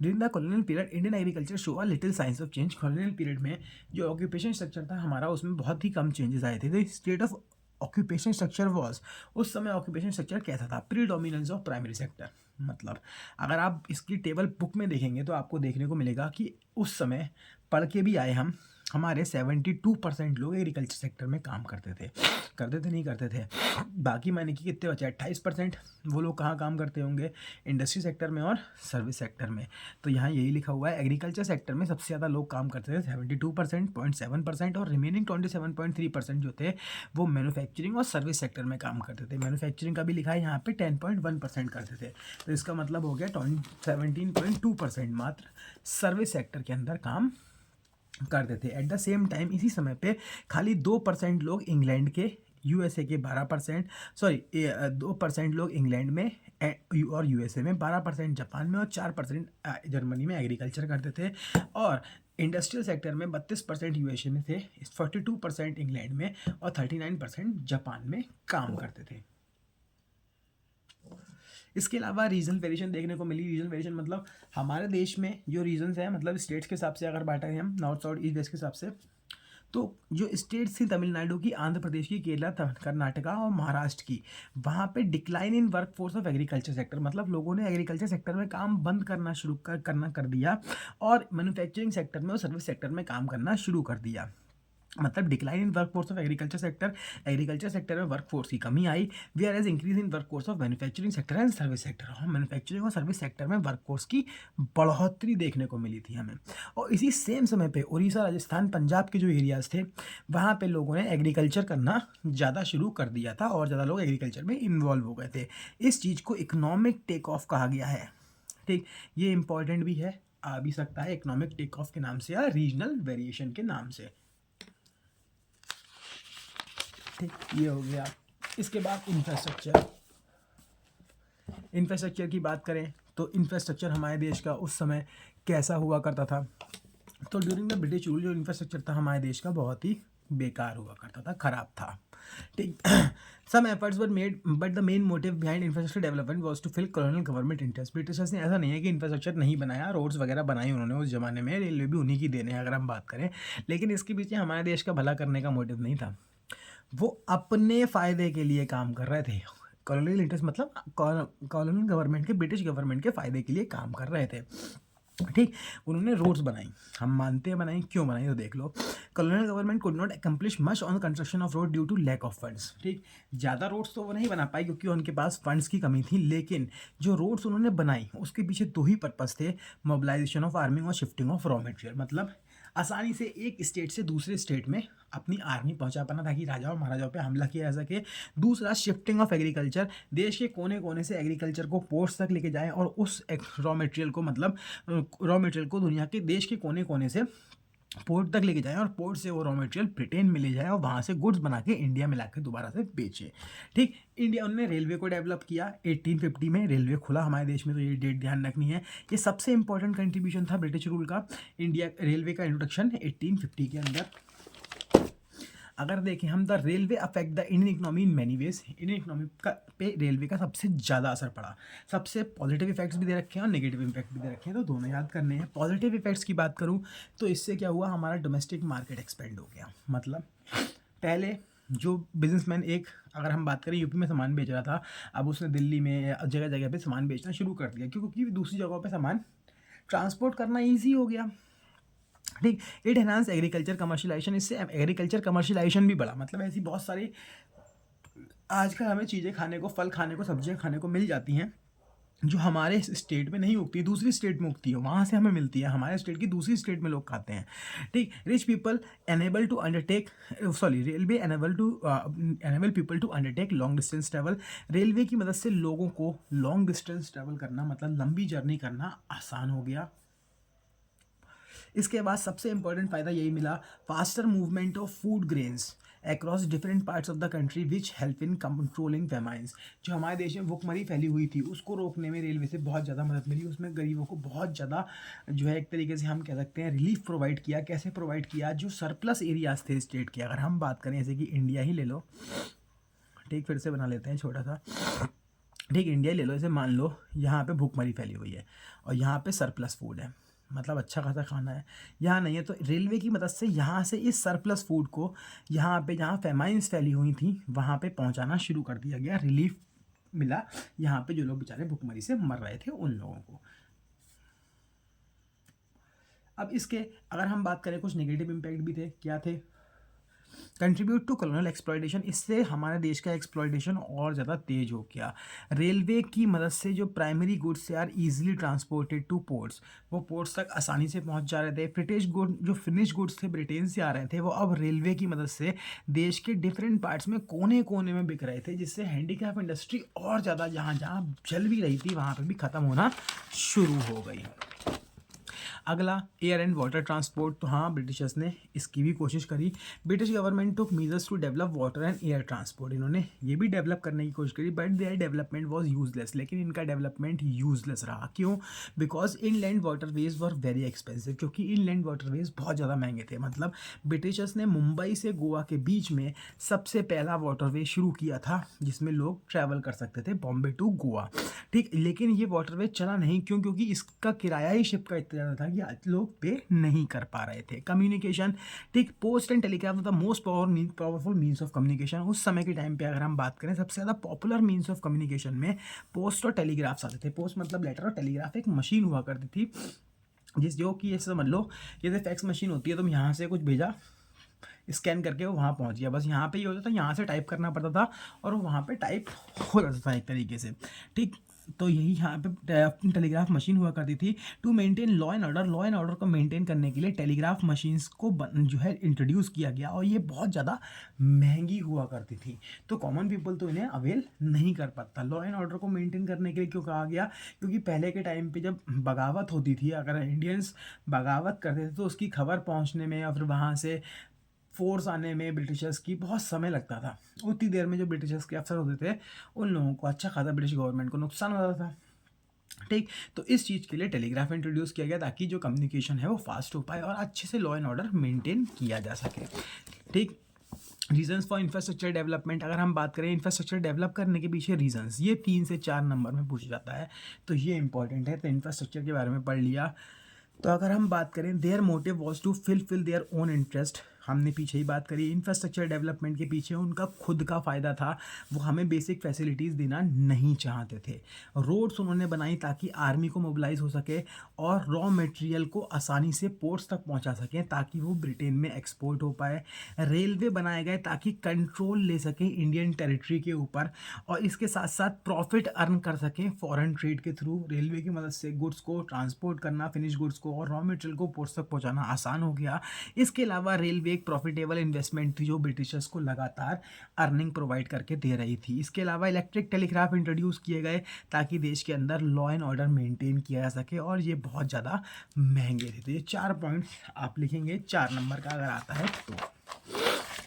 during the colonial period Indian agriculture show a little science of change. Colonial period में जो ऑक्यूपेशन स्ट्रक्चर था हमारा उसमें बहुत ही कम चेंजेस आए थे। The state of occupation structure was, उस समय ऑक्यूपेशन स्ट्रक्चर कैसा था, प्रीडोमिनेंस ऑफ प्राइमरी सेक्टर। मतलब अगर आप इसकी टेबल बुक में देखेंगे तो आपको देखने को मिलेगा कि उस समय पढ़ के भी आए हम, हमारे 72% लोग एग्रीकल्चर सेक्टर में काम करते थे नहीं करते थे। बाकी माने कि कितने बचे 28%, वो लोग कहाँ काम करते होंगे, इंडस्ट्री सेक्टर में और सर्विस सेक्टर में। तो यहाँ यही लिखा हुआ है, एग्रीकल्चर सेक्टर में सबसे ज़्यादा लोग काम करते थे 72.7%, और रिमेनिंग 27.3% जो थे वो मैन्युफैक्चरिंग और सर्विस सेक्टर में काम करते थे। मैन्युफैक्चरिंग का भी लिखा है यहाँ पे 10.1% करते थे, तो इसका मतलब हो गया 17.2% मात्र सर्विस सेक्टर के अंदर काम करते थे। एट द सेम टाइम इसी समय पे खाली 2% लोग इंग्लैंड के, यूएसए के 12%, 2% लोग इंग्लैंड में और यूएसए में, 12% जापान में और 4% जर्मनी में एग्रीकल्चर करते थे। और इंडस्ट्रियल सेक्टर में 32% यूएसए में थे, 42% इंग्लैंड में और 39% जापान में काम करते थे। इसके अलावा रीजनल वेरिएशन देखने को मिली। रीजनल वेरिएशन मतलब हमारे देश में जो रीजन्स हैं, मतलब स्टेट्स के हिसाब से अगर बांटा है हम नॉर्थ साउथ ईस्ट वेस्ट के हिसाब से, तो जो स्टेट्स थी तमिलनाडु की, आंध्र प्रदेश की, केरला, कर्नाटका और महाराष्ट्र की, वहाँ पे decline in work force of agriculture sector, मतलब लोगों ने एग्रीकल्चर सेक्टर में काम बंद करना शुरू कर दिया और मैन्युफैक्चरिंग सेक्टर में और सर्विस सेक्टर में काम करना शुरू कर दिया। मतलब decline in work force of agriculture sector, agriculture sector में वर्क फोर्स की कमी आई, where as increase in work force of manufacturing sector and service sector. और मैन्युफैक्चरिंग और सर्विस सेक्टर में वर्क फोर्स की बढ़ोतरी देखने को मिली थी हमें। और इसी सेम समय पे उड़ीसा, राजस्थान, पंजाब के जो एरियाज थे वहाँ पे लोगों ने एग्रीकल्चर करना ज़्यादा शुरू कर दिया था और ज़्यादा लोग एग्रीकल्चर में इन्वॉल्व हो गए थे। इस चीज़ को इकोनॉमिक टेक ऑफ कहा गया है। ठीक, ये इंपॉर्टेंट भी है, आ भी सकता है इकोनॉमिक टेक ऑफ के नाम से या रीजनल वेरिएशन के नाम से। ठीक, ये हो गया। इसके बाद इंफ्रास्ट्रक्चर की बात करें तो इंफ्रास्ट्रक्चर हमारे देश का उस समय कैसा हुआ करता था। तो ड्यूरिंग द ब्रिटिश रूल जो इंफ्रास्ट्रक्चर था हमारे देश का बहुत ही बेकार हुआ करता था, खराब था। ठीक, some efforts were made but the main motive behind infrastructure development was to fill colonial government interest. Britishers ने ऐसा नहीं है कि इंफ्रास्ट्रक्चर नहीं बनाया, रोड्स वगैरह बनाई उन्होंने उस जमाने में, रेलवे भी उन्हीं की देने हैं अगर हम बात करें, लेकिन इसके पीछे हमारे देश का भला करने का मोटिव नहीं था, वो अपने फ़ायदे के लिए काम कर रहे थे। कॉलोनियल इंटरेस्ट मतलब कॉलोनियल गवर्नमेंट के, ब्रिटिश गवर्नमेंट के फ़ायदे के लिए काम कर रहे थे। ठीक, उन्होंने रोड्स बनाई, हम मानते हैं बनाई, क्यों बनाई तो देख लो। Colonial government could not accomplish much on construction of road due to lack of funds. ठीक, ज़्यादा रोड्स तो वो नहीं बना पाई क्योंकि उनके पास फंड्स की कमी थी, लेकिन जो रोड्स उन्होंने बनाई उसके पीछे 2 ही पर्पस थे, मोबिलाइजेशन ऑफ आर्मी और शिफ्टिंग ऑफ रॉ मटेरियल। मतलब आसानी से एक स्टेट से दूसरे स्टेट में अपनी आर्मी पहुंचा पाना ताकि राजाओं महाराजाओं पे हमला किया जा सके। दूसरा, शिफ्टिंग ऑफ एग्रीकल्चर, देश के कोने कोने से एग्रीकल्चर को पोर्ट्स तक लेके जाएं और उस रॉ मटेरियल को, मतलब रॉ मटेरियल को दुनिया के देश के कोने कोने से पोर्ट तक लेके जाएं और पोर्ट से वो रॉ मटेरियल ब्रिटेन में ले जाए और वहाँ से गुड्स बना के इंडिया में लाके दोबारा से बेचे। ठीक, इंडिया, उन्होंने रेलवे को डेवलप किया। 1850 में रेलवे खुला हमारे देश में, तो ये डेट ध्यान रखनी है। ये सबसे इंपॉर्टेंट कंट्रीब्यूशन था ब्रिटिश रूल का, इंडिया रेलवे का इंट्रोडक्शन 1850 के अंदर। अगर देखें हम, the railway affect the Indian economy in many ways, Indian economy का पे रेलवे का सबसे ज़्यादा असर पड़ा। सबसे पॉजिटिव इफेक्ट्स भी दे रखे हैं और नेगेटिव इफेक्ट भी दे रखे हैं, तो दोनों याद करने हैं। पॉजिटिव इफेक्ट्स की बात करूँ तो इससे क्या हुआ, हमारा डोमेस्टिक मार्केट एक्सपेंड हो गया। मतलब पहले जो बिजनेसमैन, एक अगर हम बात करें यूपी में सामान बेच रहा था, अब उसने दिल्ली में जगह जगह पे सामान बेचना शुरू कर दिया, क्योंकि दूसरी जगहों पे सामान ट्रांसपोर्ट करना ईजी हो गया। ठीक, इट एनहांस एग्रीकल्चर कमर्शियलाइजेशन, इससे एग्रीकल्चर कमर्शियलाइजेशन भी बढ़ा। मतलब ऐसी बहुत सारी आजकल हमें चीज़ें खाने को, फल खाने को, सब्जियां खाने को मिल जाती हैं जो हमारे स्टेट में नहीं उगती, दूसरी स्टेट में उगती है, वहाँ से हमें मिलती है, हमारे स्टेट की दूसरी स्टेट में लोग खाते हैं। ठीक, rich people enable to undertake, sorry, railway enable people to undertake long distance travel. Railway की मदद से लोगों को लॉन्ग डिस्टेंस ट्रैवल करना, मतलब लंबी जर्नी करना आसान हो गया। इसके बाद सबसे इंपॉर्टेंट फ़ायदा यही मिला, faster movement of food grains across different parts of the country which help in controlling famines. जो हमारे देश में भुखमरी फैली हुई थी उसको रोकने में रेलवे से बहुत ज़्यादा मदद मिली। उसमें गरीबों को बहुत ज़्यादा जो है एक तरीके से हम कह सकते हैं रिलीफ प्रोवाइड किया। कैसे प्रोवाइड किया, जो सरप्लस एरियाज थे स्टेट के, अगर हम बात करें जैसे कि इंडिया ही ले लो, ठीक, फिर से बना लेते हैं छोटा सा, ठीक, इंडिया ले लो, जैसे मान लो यहाँ पे भूखमरी फैली हुई है और यहाँ पे सरप्लस फूड है, मतलब अच्छा खासा खाना है, यहाँ नहीं है, तो रेलवे की मदद से यहाँ से इस सरप्लस फूड को यहाँ पे जहाँ फेमाइंस फैली हुई थी वहाँ पे पहुँचाना शुरू कर दिया गया। रिलीफ मिला यहाँ पे जो लोग बेचारे भूखमरी से मर रहे थे उन लोगों को। अब इसके अगर हम बात करें कुछ नेगेटिव इम्पैक्ट भी थे, क्या थे, कंट्रीब्यूट टू कॉलोनियल एक्सप्लॉयटेशन, इससे हमारे देश का एक्सप्लॉयटेशन और ज़्यादा तेज हो गया। रेलवे की मदद से जो प्राइमरी गुड्स से are easily transported to ports, वो पोर्ट्स तक आसानी से पहुंच जा रहे थे। ब्रिटिश गुड, जो फिनिश गुड्स थे ब्रिटेन से आ रहे थे, वो अब रेलवे की मदद से देश के डिफरेंट पार्ट्स में कोने कोने में बिक रहे थे, जिससे हैंडीक्राफ्ट इंडस्ट्री और ज़्यादा जहाँ जहाँ चल भी रही थी वहाँ पर भी ख़त्म होना शुरू हो गई। अगला एयर एंड वाटर ट्रांसपोर्ट, तो हाँ ब्रिटिशर्स ने इसकी भी कोशिश करी। British government took measures to develop water and air transport, इन्होंने ये भी डेवलप करने की कोशिश करी, but their development was useless, लेकिन इनका डेवलपमेंट यूजलेस रहा। क्यों? Because inland waterways were very expensive, क्योंकि इनलैंड वाटरवेज बहुत ज़्यादा महंगे थे। मतलब ब्रिटिशर्स ने मुंबई से गोवा के बीच में सबसे पहला वाटरवे शुरू किया था जिसमें लोग ट्रैवल कर सकते थे, बॉम्बे टू गोवा। ठीक, लेकिन ये वाटरवे चला नहीं, क्यों? क्योंकि इसका किराया ही शिप का इतना ज़्यादा था कि लोग पे नहीं कर पा रहे थे। कम्युनिकेशन, ठीक, post and telegraph the most powerful means of communication. उस समय के टाइम पे अगर हम बात करें सबसे ज़्यादा पॉपुलर मीन्स ऑफ कम्युनिकेशन में पोस्ट और टेलीग्राफ्स आते थे। पोस्ट मतलब लेटर, और टेलीग्राफ एक मशीन हुआ करती थी जो कि जैसे समझ लो जैसे फैक्स मशीन होती है, तुम यहाँ से कुछ भेजा, स्कैन करके वो वहाँ पहुँच गया, बस यहाँ पे ही होता था, यहाँ से टाइप करना पड़ता था और वो वहाँ पे टाइप हो जाता था एक तरीके से। ठीक, तो यही यहाँ पे टेलीग्राफ मशीन हुआ करती थी। To maintain law and order को मेंटेन करने के लिए टेलीग्राफ मशीन्स को जो है इंट्रोड्यूस किया गया, और ये बहुत ज़्यादा महंगी हुआ करती थी, तो कॉमन पीपल तो इन्हें अवेल नहीं कर पाता। लॉ एंड ऑर्डर को मेंटेन करने के लिए क्यों कहा गया? क्योंकि पहले के टाइम पे जब बगावत होती थी, अगर इंडियंस बगावत करते थे तो उसकी खबर पहुँचने में और फिर वहाँ से फोर्स आने में ब्रिटिशर्स की बहुत समय लगता था। उतनी देर में जो ब्रिटिशर्स के अफसर होते थे उन लोगों को अच्छा खासा ब्रिटिश गवर्नमेंट को नुकसान होता था। ठीक, तो इस चीज़ के लिए टेलीग्राफ इंट्रोड्यूस किया गया ताकि जो कम्युनिकेशन है वो फास्ट हो पाए और अच्छे से लॉ एंड ऑर्डर मेंटेन किया जा सके। ठीक, रीजंस फॉर इंफ्रास्ट्रक्चर डेवलपमेंट, अगर हम बात करें इंफ्रास्ट्रक्चर डेवलप करने के पीछे रीजंस, ये 3 से 4 नंबर में पूछा जाता है, तो ये इंपॉर्टेंट है। तो इंफ्रास्ट्रक्चर के बारे में पढ़ लिया। तो अगर हम बात करें their motive was to fill their own interest, हमने पीछे ही बात करी, इंफ्रास्ट्रक्चर डेवलपमेंट के पीछे उनका खुद का फ़ायदा था, वो हमें बेसिक फैसिलिटीज़ देना नहीं चाहते थे। रोड्स उन्होंने बनाई ताकि आर्मी को मोबिलाइज हो सके और रॉ मटेरियल को आसानी से पोर्ट्स तक पहुंचा सकें ताकि वो ब्रिटेन में एक्सपोर्ट हो पाए। रेलवे बनाए गए ताकि कंट्रोल ले सकें इंडियन टेरिटरी के ऊपर और इसके साथ साथ प्रॉफिट अर्न कर सकें फॉरेन ट्रेड के थ्रू। रेलवे की मदद से गुड्स को ट्रांसपोर्ट करना, फिनिश गुड्स को और रॉ मटेरियल को पोर्ट्स तक पहुँचाना आसान हो गया। इसके अलावा रेलवे एक प्रॉफिटेबल इन्वेस्टमेंट थी जो ब्रिटिशर्स को लगातार अर्निंग प्रोवाइड करके दे रही थी। इसके अलावा इलेक्ट्रिक टेलीग्राफ इंट्रोड्यूस किए गए ताकि देश के अंदर लॉ एंड ऑर्डर मेंटेन किया जा सके और ये बहुत ज़्यादा महंगे थे। तो ये 4 पॉइंट्स आप लिखेंगे 4 नंबर का अगर आता है तो।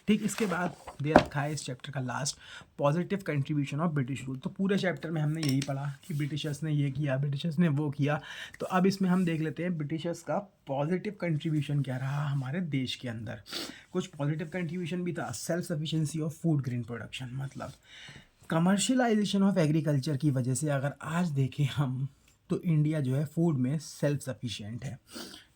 ठीक, इसके बाद दे रखा है इस चैप्टर का last, positive contribution of British rule. तो पूरे चैप्टर में हमने यही पढ़ा कि ब्रिटिशर्स ने ये किया, ब्रिटिशर्स ने वो किया। तो अब इसमें हम देख लेते हैं ब्रिटिशर्स का पॉजिटिव कंट्रीब्यूशन क्या रहा हमारे देश के अंदर। कुछ पॉजिटिव कंट्रीब्यूशन भी था, self sufficiency of food grain production, मतलब कमर्शियलाइजेशन ऑफ एग्रीकल्चर की वजह से अगर आज देखें हम तो इंडिया जो है फूड में सेल्फ सफिशिएंट है।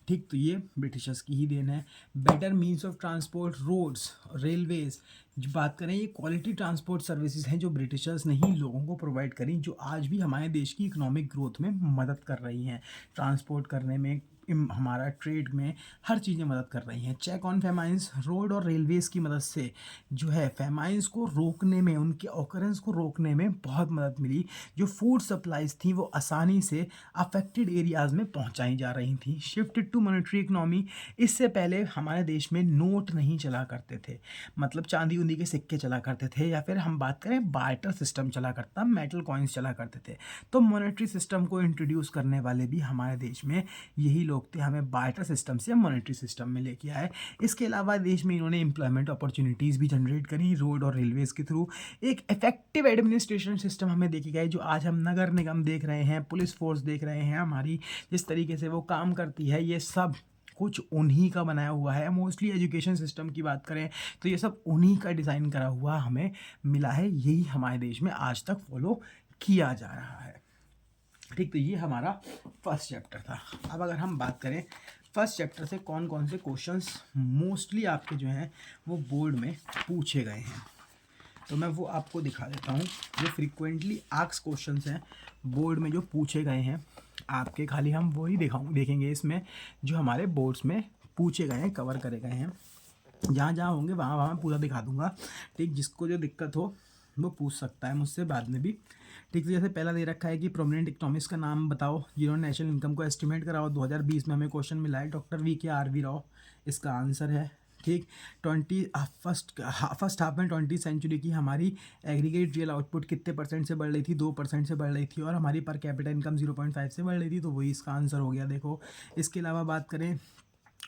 ठीक, तो ये ब्रिटिशर्स की ही देन है। Better means of transport, roads, railways, जो बात करें ये क्वालिटी ट्रांसपोर्ट सर्विसेज हैं जो ब्रिटिशर्स ने ही लोगों को प्रोवाइड करी, जो आज भी हमारे देश की इकोनॉमिक ग्रोथ में मदद कर रही हैं, ट्रांसपोर्ट करने में, हमारा ट्रेड में, हर चीज़ें मदद कर रही हैं। चेक ऑन फेमाइंस, रोड और रेलवेज़ की मदद से जो है फेमाइंस को रोकने में, उनके ऑकरेंस को रोकने में बहुत मदद मिली। जो फूड सप्लाईज थी वो आसानी से अफेक्टेड एरियाज़ में पहुंचाई जा रही थी। शिफ्टेड टू मॉनेटरी इकनॉमी, इससे पहले हमारे देश में नोट नहीं चला करते थे, मतलब चांदी उंदी के सिक्के चला करते थे, या फिर हम बात करें बार्टर सिस्टम चला करता, मेटल कॉइन्स चला करते थे। तो मॉनेटरी सिस्टम को इंट्रोड्यूस करने वाले भी हमारे देश में यही लोग थे, हमें बार्टर सिस्टम से मॉनेटरी सिस्टम में लेके आए। इसके अलावा देश में इन्होंने एम्प्लॉयमेंट अपॉर्चुनिटीज़ भी जनरेट करी रोड और रेलवेज़ के थ्रू। एक इफेक्टिव एडमिनिस्ट्रेशन सिस्टम हमें देखी गई, जो आज हम नगर निगम देख रहे हैं, पुलिस फोर्स देख रहे हैं, हमारी जिस तरीके से वो काम करती है, ये सब कुछ उन्हीं का बनाया हुआ है। मोस्टली एजुकेशन सिस्टम की बात करें तो ये सब उन्हीं का डिज़ाइन करा हुआ हमें मिला है, यही हमारे देश में आज तक फॉलो किया जा रहा है। ठीक, तो ये हमारा फर्स्ट चैप्टर था। अब अगर हम बात करें फर्स्ट चैप्टर से कौन कौन से क्वेश्चंस मोस्टली आपके जो हैं वो बोर्ड में पूछे गए हैं, तो मैं वो आपको दिखा देता हूँ। जो फ्रीक्वेंटली आस्क्ड क्वेश्चंस हैं बोर्ड में जो पूछे गए हैं आपके, खाली हम वही देखेंगे इसमें जो हमारे बोर्ड्स में पूछे गए हैं, कवर करे गए हैं। जहाँ जहाँ होंगे वहाँ वहाँ पूरा दिखा दूँगा। ठीक, जिसको जो दिक्कत हो वो पूछ सकता है मुझसे बाद में भी। ठीक, तो जैसे पहला दे रखा है कि प्रोमिनेंट इकोनॉमिस्ट का नाम बताओ जिन्होंने नेशनल इनकम को एस्टिमेट कराओ। 2020 में हमें क्वेश्चन मिला है, डॉक्टर VKRV राव इसका आंसर है। ठीक, फर्स्ट हाफ में 20वीं सेंचुरी की हमारी एग्रीगेट रियल आउटपुट कितने परसेंट से बढ़ रही थी, 2% से बढ़ रही थी, और हमारी पर कैपिटा इनकम 0.5 से बढ़ रही थी, तो वही इसका आंसर हो गया। देखो, इसके अलावा बात करें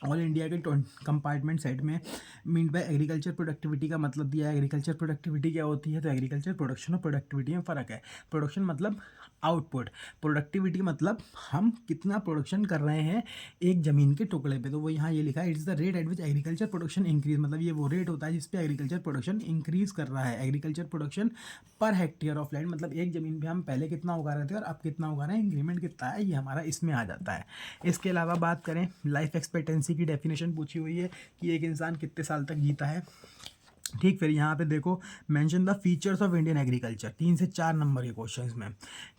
ऑल इंडिया के कंपार्टमेंट सेट में मीन बाय एग्रीकल्चर प्रोडक्टिविटी का मतलब दिया है। एग्रीकल्चर प्रोडक्टिविटी क्या होती है, तो एग्रीकल्चर प्रोडक्शन और प्रोडक्टिविटी में फ़र्क है। प्रोडक्शन मतलब आउटपुट, प्रोडक्टिविटी मतलब हम कितना प्रोडक्शन कर रहे हैं एक ज़मीन के टुकड़े पे। तो वो यहाँ ये लिखा है, it's the rate at which agriculture production increase, मतलब ये वो रेट होता है जिस पे एग्रीकल्चर प्रोडक्शन इंक्रीज कर रहा है। Agriculture production per hectare of land, मतलब एक ज़मीन पे हम पहले कितना उगा रहे थे और अब कितना उगा रहे हैं, इंक्रीमेंट कितना है, ये हमारा इसमें आ जाता है। इसके अलावा बात करें लाइफ एक्सपेक्टेंसी की डेफिनेशन पूछी हुई है कि एक इंसान कितने साल तक जीता है। ठीक, फिर यहाँ पे देखो mention the features of Indian agriculture, 3 से 4 नंबर के क्वेश्चंस में।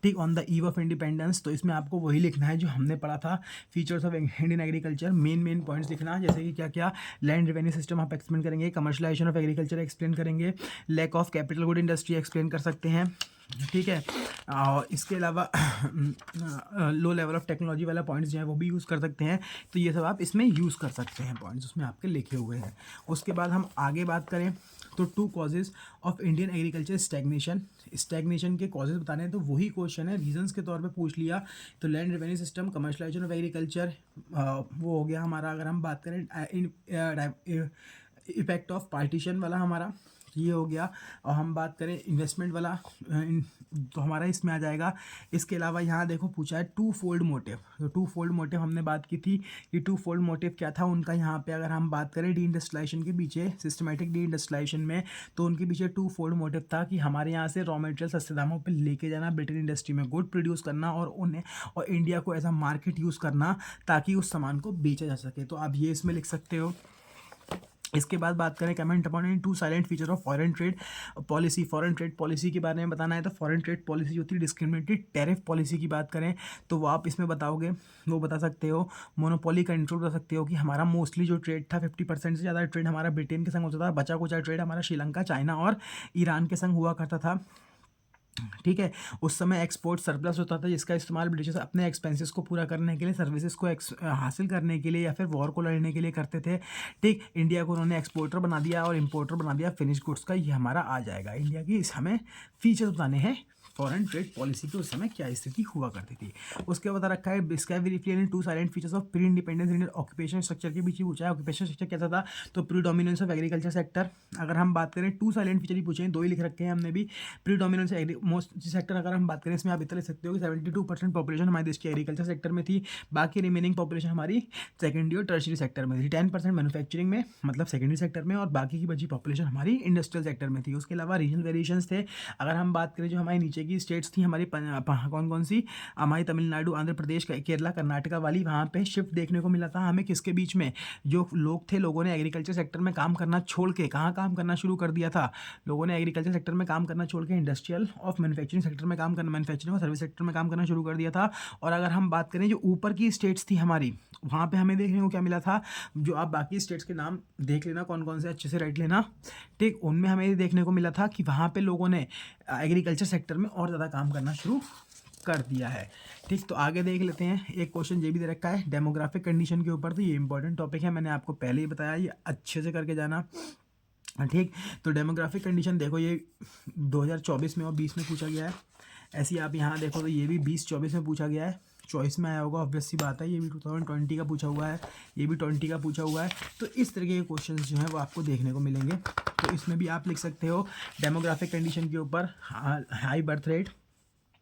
ठीक, on the eve of independence, तो इसमें आपको वही लिखना है जो हमने पढ़ा था, features of Indian agriculture, main points लिखना, जैसे कि क्या क्या लैंड रेवेन्यू सिस्टम आप एक्सप्लेन करेंगे, कमर्शलाइजेशन ऑफ एग्रीकल्चर एक्सप्लेन करेंगे, lack of capital good industry explain कर सकते हैं। ठीक है, और इसके अलावा लो लेवल ऑफ टेक्नोलॉजी वाला पॉइंट्स जो है वो भी यूज़ कर सकते हैं। तो ये सब आप इसमें यूज़ कर सकते हैं, पॉइंट्स उसमें आपके लिखे हुए हैं। उसके बाद हम आगे बात करें तो 2 causes of Indian agriculture stagnation के कॉजेज़ बताने हैं, तो वही क्वेश्चन है, रीजंस के तौर पे पूछ लिया। तो land revenue system, commercialisation of agriculture, वो हो गया हमारा। अगर हम बात करें इफेक्ट ऑफ पार्टीशन वाला हमारा ये हो गया, और हम बात करें इन्वेस्टमेंट वाला तो हमारा इसमें आ जाएगा। इसके अलावा यहाँ देखो पूछा है 2 फोल्ड मोटिव, तो 2 फोल्ड मोटिव हमने बात की थी कि 2 फोल्ड मोटिव क्या था उनका। यहाँ पे अगर हम बात करें डी इंडस्ट्रियलाइजेशन के पीछे, सिस्टमेटिक डी इंडस्ट्रियलाइजेशन में, तो उनके पीछे 2 फोल्ड मोटिव था कि हमारे यहाँ से रॉ मटेरियल सस्ते दामों पर लेके जाना, ब्रिटेन इंडस्ट्री में गुड प्रोड्यूस करना और इंडिया को एज अ मार्केट यूज़ करना ताकि उस सामान को बेचा जा सके। तो आप ये इसमें लिख सकते हो। इसके बाद बात करें comment upon 2 silent feature of foreign trade policy. Foreign trade policy के बारे में बताना है, तो फॉरेन ट्रेड पॉलिसी होती है डिस्क्रिमिनेटरी टैरिफ पॉलिसी की बात करें तो वो आप इसमें बताओगे, वो बता सकते हो। मोनोपोली कंट्रोल बता सकते हो कि हमारा मोस्टली जो ट्रेड था 50% से ज़्यादा ट्रेड हमारा ब्रिटेन के संग होता था, बचा कुचा ट्रेड हमारा श्रीलंका, चाइना और ईरान के संग हुआ करता था। ठीक है, उस समय एक्सपोर्ट सरप्लस होता था जिसका इस्तेमाल ब्रिटिशर्स अपने एक्सपेंसेस को पूरा करने के लिए, सर्विसेज को हासिल करने के लिए या फिर वॉर को लड़ने के लिए करते थे। ठीक, इंडिया को उन्होंने एक्सपोर्टर बना दिया और इंपोर्टर बना दिया फिनिश गुड्स का, ये हमारा आ जाएगा। इंडिया की हमें फीचर्स बताने हैं फॉरेन ट्रेड पॉलिसी की उस समय क्या स्थिति हुआ करती थी। उसके बाद रखा है describe briefly to salient features of pre independence Indian occupation structure के बीच ही पूछा है। ऑक्यूपेशन स्ट्रक्चर कैसा था, तो प्रीडोमिनेंस ऑफ एग्रीकल्चर सेक्टर। अगर हम बात करें टू साइलेंट फीचर ही पूछे हैं, दो ही लिख रखे हैं हमने भी। प्रीडोमिनेंस मोस्ट सेक्टर अगर हम बात करें इसमें आप इतना लिख सकते हो कि 72% पॉपुलेशन हमारे देश की एग्रीकल्चर सेक्टर में थी, बाकी रिमेनिंग पॉपुलेशन हमारी सेकेंडरी और टर्शरी सेक्टर में थी। 10% मैन्युफैक्चरिंग में मतलब सेकेंडरी सेक्टर में, और बाकी की बची पॉपुलेशन हमारी इंडस्ट्रियल सेक्टर में थी। उसके अलावा रीजनल वेरिएशंस थे। अगर हम बात करें जो हमारी नीचे की स्टेट्स थी हमारी कौन कौन सी, हमारी तमिलनाडु, आंध्र प्रदेश, केरला, कर्नाटका वाली, वहाँ पे शिफ्ट देखने को मिला था हमें किसके बीच में, जो लोग थे लोगों ने एग्रीकल्चर सेक्टर में काम करना छोड़ के कहाँ काम करना शुरू कर दिया था, लोगों ने एग्रीकल्चर सेक्टर में काम करना छोड़ के इंडस्ट्रियल ऑफ मैन्युफैक्चरिंग सेक्टर में काम करना, मैन्युफैक्चरिंग और सर्विस सेक्टर में काम करना शुरू कर दिया था। और अगर हम बात करें जो ऊपर की स्टेट्स थी हमारी, वहाँ पे हमें देखने को क्या मिला था, जो आप बाकी स्टेट्स के नाम देख लेना कौन कौन से, अच्छे से रट लेना, ठीक। उनमें हमें ये देखने को मिला था कि वहाँ पे लोगों ने एग्रीकल्चर सेक्टर में और ज़्यादा काम करना शुरू कर दिया है, ठीक। तो आगे देख लेते हैं। एक क्वेश्चन ये भी दे रखा है डेमोग्राफिक कंडीशन के ऊपर, तो ये इंपॉर्टेंट टॉपिक है, मैंने आपको पहले ही बताया, ये अच्छे से करके जाना, ठीक। तो डेमोग्राफिक कंडीशन देखो ये 2024 में और 20 में पूछा गया है। ऐसे ही आप यहाँ देखो तो ये भी 20-24 में पूछा गया है, चॉइस में आया होगा, ऑब्वियस सी बात है। ये भी 2020 का पूछा हुआ है, ये भी 20 का पूछा हुआ है। तो इस तरीके के क्वेश्चन जो हैं वो आपको देखने को मिलेंगे। तो इसमें भी आप लिख सकते हो डेमोग्राफिक कंडीशन के ऊपर हाई बर्थ रेट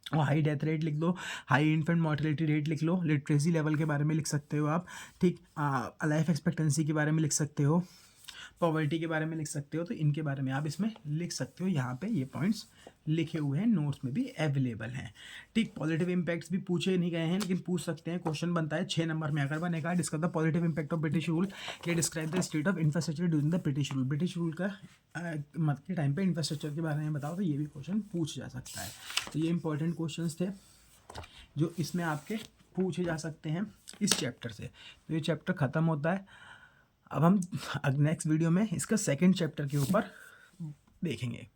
और हाई डेथ रेट लिख लो, हाई इन्फेंट मोर्टेलिटी रेट लिख लो, लिटरेसी लेवल के बारे में लिख सकते हो आप, ठीक। लाइफ एक्सपेक्टेंसी के बारे में लिख सकते हो, पॉवर्टी के बारे में लिख सकते हो। तो इनके बारे में आप इसमें लिख सकते हो, यहाँ पे ये पॉइंट्स लिखे हुए हैं, नोट्स में भी अवेलेबल हैं, ठीक। पॉजिटिव इंपैक्ट्स भी पूछे नहीं गए हैं लेकिन पूछ सकते हैं, क्वेश्चन बनता है 6 नंबर में अगर बनेगा। Discuss the positive impact of British rule, ये describe the state of infrastructure during the British rule. British rule का मत के टाइम पे इंफ्रास्ट्रक्चर के बारे में बताओ, तो ये भी क्वेश्चन पूछ जा सकता है। तो ये इंपॉर्टेंट क्वेश्चन थे जो इसमें आपके पूछे जा सकते हैं इस चैप्टर से। तो ये चैप्टर ख़त्म होता है। अब हम नेक्स्ट वीडियो में इसका सेकंड चैप्टर के ऊपर देखेंगे।